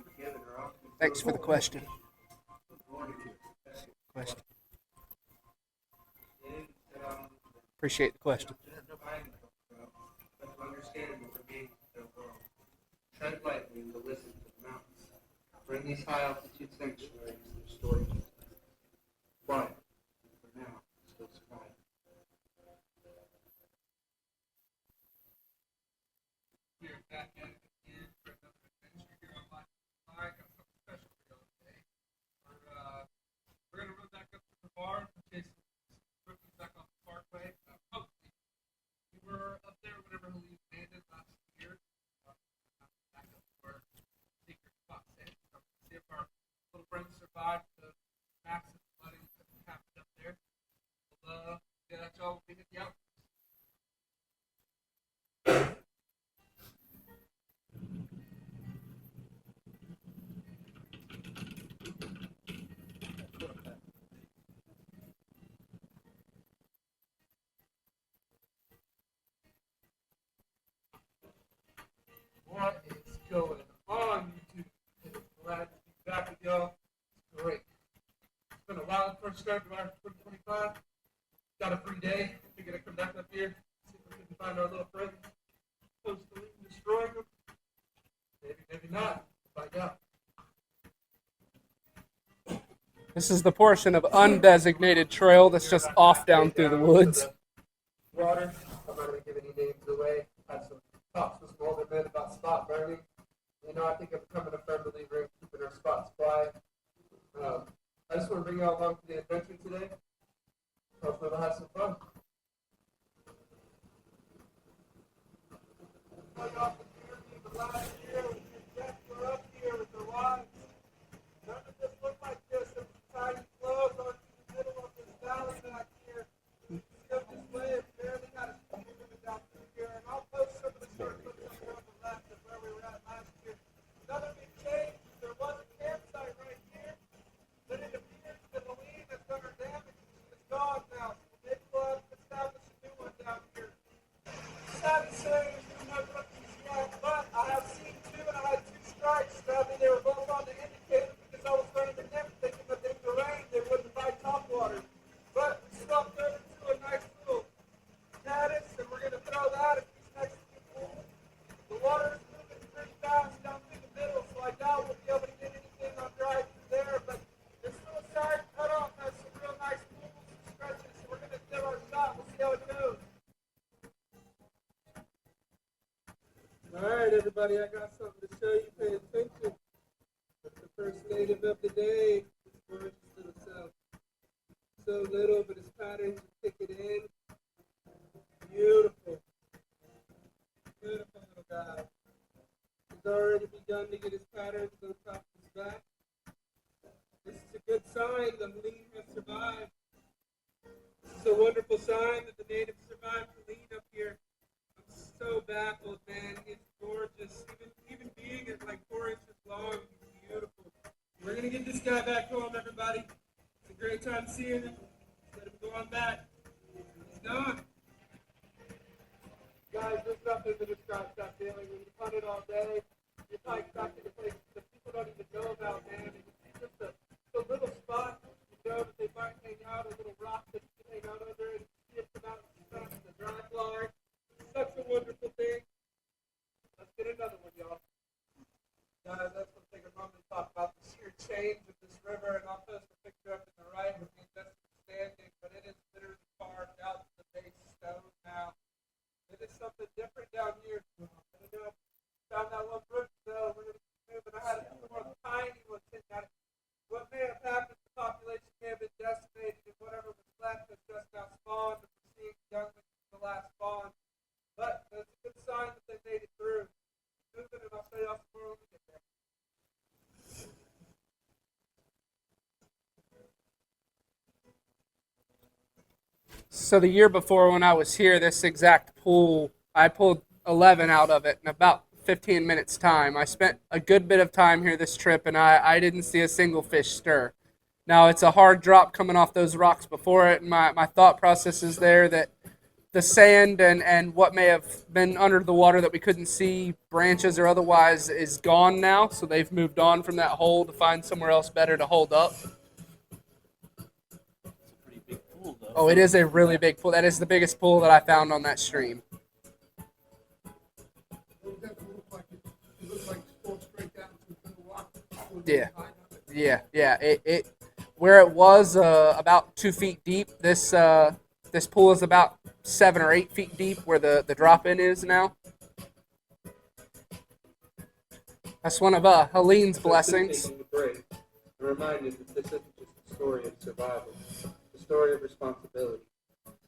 Thanks for the question. Appreciate the question. Tread lightly and listen to the mountains. For in these high altitude sanctuaries, their stories quiet, for now, still survive. We're back at it again for another adventure here on Life with I got something special for y'all today. We're going to run back up to the bar and chase some rookies back off the parkway. Hopefully, we were up there whenever Helene landed last year. Back up to our secret spot. See if our little friends survived the massive flooding that happened up there. We'll get at y'all when we hit the out. start of our 2025. Got a free day. We're going to come back up here, see if we can find our little friends. Close to destroying them. Maybe, maybe not. Find out. This is the portion of undesignated trail that's just off down through the woods. Water. I'm not going to give any names away. Had some talks with some older men about spot burning. You know, I think I'm becoming a firm believer in keeping our spots quiet. I just want to bring you all along to the adventure today. Hopefully we'll have some fun. Last year, when your guests were up here with their wives, none of this looked like this. There was tiny flows on the middle of this valley back here. Still this way, it barely got a stream moving down through here. And I'll post some of the short clips up here on the left of where we were at last year. Another big change, there was a campsite right here, but it appears that the lean has done her damage. It's gone now, so maybe we'll have to establish a new one down here. Sad to say, there's no rookies yet, but I have seen two, and I had two strikes. Sadly, they were both on the indicator because I was running the net thinking that they would rain, they wouldn't fight topwater. But we stopped over to a nice little caddis, and we're going to throw that at these next few pools. The water is moving pretty fast down through the middle, so I doubt we'll be able to get anything on dry through there, but this little side cutoff has some real nice pools and stretches, so we're going to give our shot. We'll see how it goes. All right, everybody, I got something to show you. Pay attention. That's the first native of the day. This gorgeous little self. So little, but his patterns are kicking in. Beautiful. Beautiful little guy. He's already begun to get his patterns on top of his back. This is a good sign the lean has survived. This is a wonderful sign that the natives survived the lean up here. So baffled, man. It's gorgeous. Even being at like 4 inches long, he's beautiful. We're gonna get this guy back home, everybody. It's a great time seeing him. Let him go on back. He's gone. Guys, there's nothing to describe that feeling when you hunt it all day. You're like back in a place that people don't even know about, man. It's just a little spot. You know that they might hang out, a little rock that you can hang out under, and see it come out in the sun in the dry fly. Such a wonderful thing. Let's get another one, y'all. Guys, let's take a moment to talk about the sheer change of this river, and I'll post a picture up in the right with the investment standing, but it is literally carved out to the base stone now. It is something different down here. I don't know. Found that one brook, so we're going to keep moving. I had a few more tiny ones hitting at it. What may have happened, the population may have been decimated, and whatever was left has just now spawned, and we're seeing younglings from the last spawn. But it's a good sign that they made it through. Moving, and I'll show y'all some more when we get there. So the year before when I was here, this exact pool, I pulled 11 out of it in about 15 minutes time. I spent a good bit of time here this trip, and I didn't see a single fish stir. Now, it's a hard drop coming off those rocks before it, and my thought process is there that the sand and what may have been under the water that we couldn't see, branches or otherwise, is gone now. So they've moved on from that hole to find somewhere else better to hold up. Pretty big pool, though. Oh, it is a really big pool. That is the biggest pool that I found on that stream. It doesn't look like it looks like it's going straight down to the rock. Yeah. It where it was about 2 feet deep. This pool is about 7 or 8 feet deep where the drop in is now. That's one of Helene's blessings. Taking a break, I'm reminded that this isn't just a story of survival, it's a story of responsibility.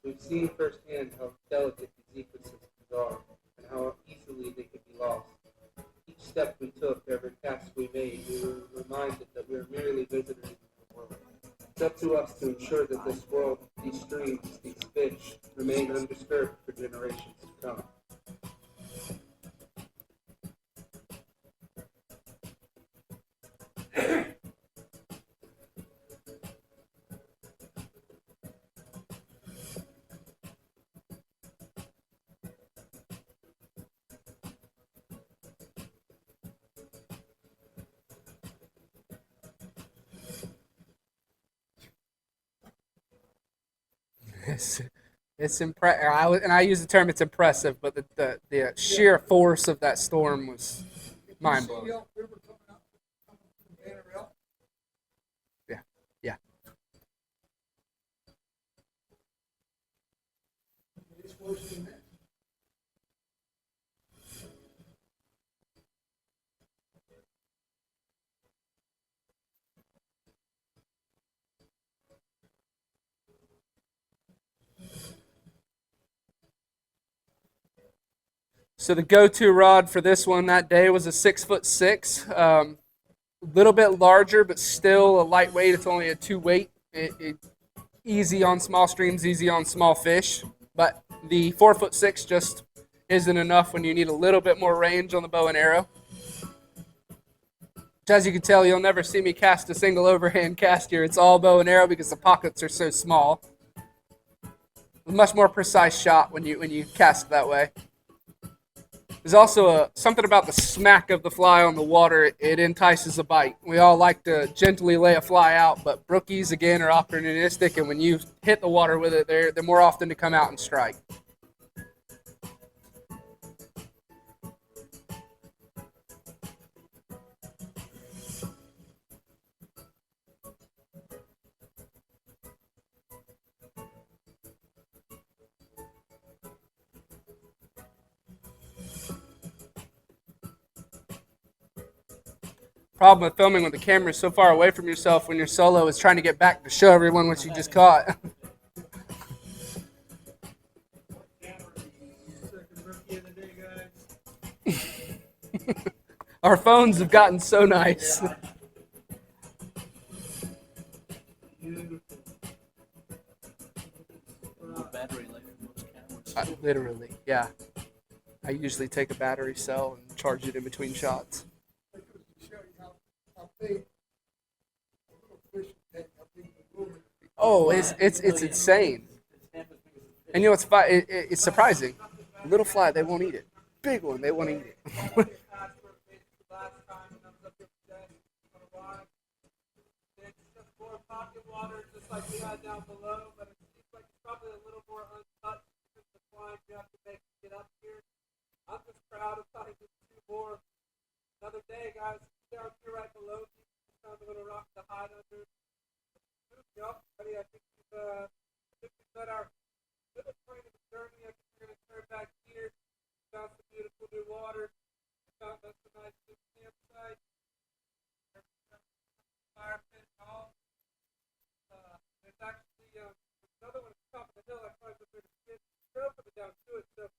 We've seen firsthand how delicate these ecosystems are and how easily they can be lost. Each step we took, every cast we made, we were reminded that we are merely visitors in the world. It's up to us to ensure that this world, these streams, these fish, remain undisturbed for generations to come. It's impressive. And I use the term it's impressive, but the sheer force of that storm was mind blowing. See Elk River coming from Banner Elk? Yeah, yeah. It's worse than that. So the go-to rod for this one that day was a 6'6". A little bit larger, but still a lightweight. It's only a 2 weight. Easy on small streams, easy on small fish. But the 4'6" just isn't enough when you need a little bit more range on the bow and arrow. As you can tell, you'll never see me cast a single overhand cast here. It's all bow and arrow because the pockets are so small. A much more precise shot when you cast that way. There's also something about the smack of the fly on the water. It entices a bite. We all like to gently lay a fly out, but brookies, again, are opportunistic, and when you hit the water with it, they're more often to come out and strike. Problem with filming when the camera is so far away from yourself when you're solo is trying to get back to show everyone what you just caught. Second rookie of the day, guys. Our phones have gotten so nice. Beautiful. Battery life in most cameras. Literally, yeah. I usually take a battery cell and charge it in between shots. That goes to show you how big a little fish tank, how big the lure is. Oh, it's insane. And you know it's surprising. Little fly, they won't eat it. Big one, they won't eat it. It's just more pocket water, just like we had down below, but it seems like it's probably a little more untouched because the climb you have to make to get up here. I'm just proud of finding two more. Another day, guys, down here right below me. Just found a little rock to hide under. Yup, buddy, I think we've got our little point of the journey. I think we're going to turn back here. Found some beautiful new water. Found us a nice new campsite. Fire pit and all. There's actually another one at the top of the hill. I climbed up there to get trail coming down to it. So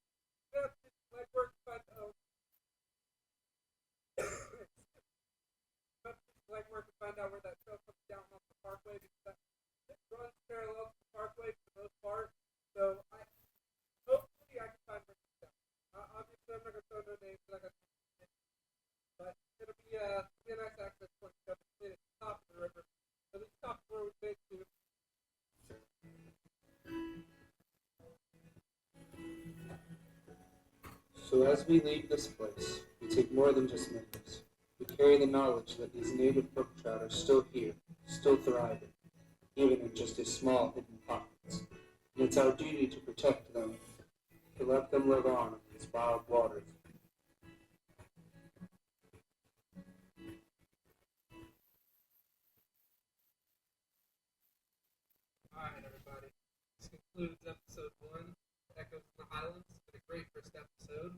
yeah, it's like work to find like work to find out where that trail comes down off the parkway because it runs parallel to the parkway for the most part. So hopefully I can find where it's down. Obviously I'm not gonna throw no names, but I got but it'll be a nice access point to the top of the river. At least top of where we made to. So as we leave this place, we take more than just memories. We carry the knowledge that these native brook trout are still here, still thriving, even in just a small hidden pockets. And it's our duty to protect them, to let them live on in these wild waters. Alright, everybody. This concludes episode 1, Echoes in the Highlands. It's been a great first episode.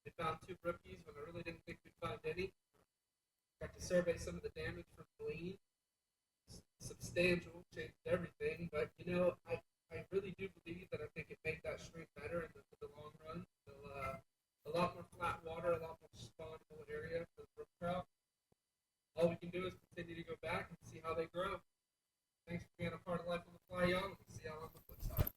We found 2 brookies when I really didn't think we'd find any. Got to survey some of the damage from Glean. Substantial, changed everything, but you know, I really do believe that I think it made that stream better in the long run. So, a lot more flat water, a lot more spawnable area for the brook trout. All we can do is continue to go back and see how they grow. Thanks for being a part of Life on the Fly, y'all. We'll see y'all on the flip side.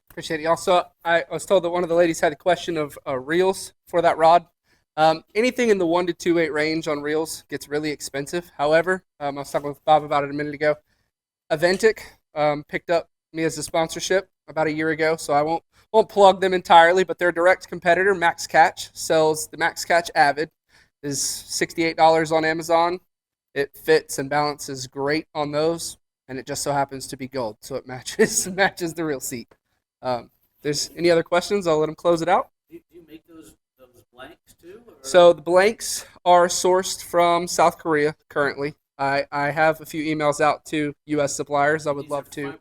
Appreciate it. Also, I was told that one of the ladies had a question of reels for that rod. Anything in the 1 to 2 weight range on reels gets really expensive. However, I was talking with Bob about it a minute ago. Aventic picked up me as a sponsorship about a year ago, so I won't plug them entirely, but their direct competitor, Max Catch, sells the Max Catch Avid. is $68 on Amazon. It fits and balances great on those, and it just so happens to be gold, so it matches the real seat. There's any other questions? I'll let them close it out. Do you make those blanks too? Or? So the blanks are sourced from South Korea currently. I have a few emails out to U.S. suppliers. I would These love are to. fiberglass.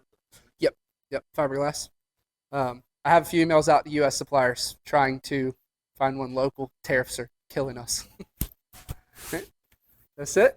Yep, fiberglass. I have a few emails out to U.S. suppliers trying to find one local. Tariffs are killing us. Okay. That's it.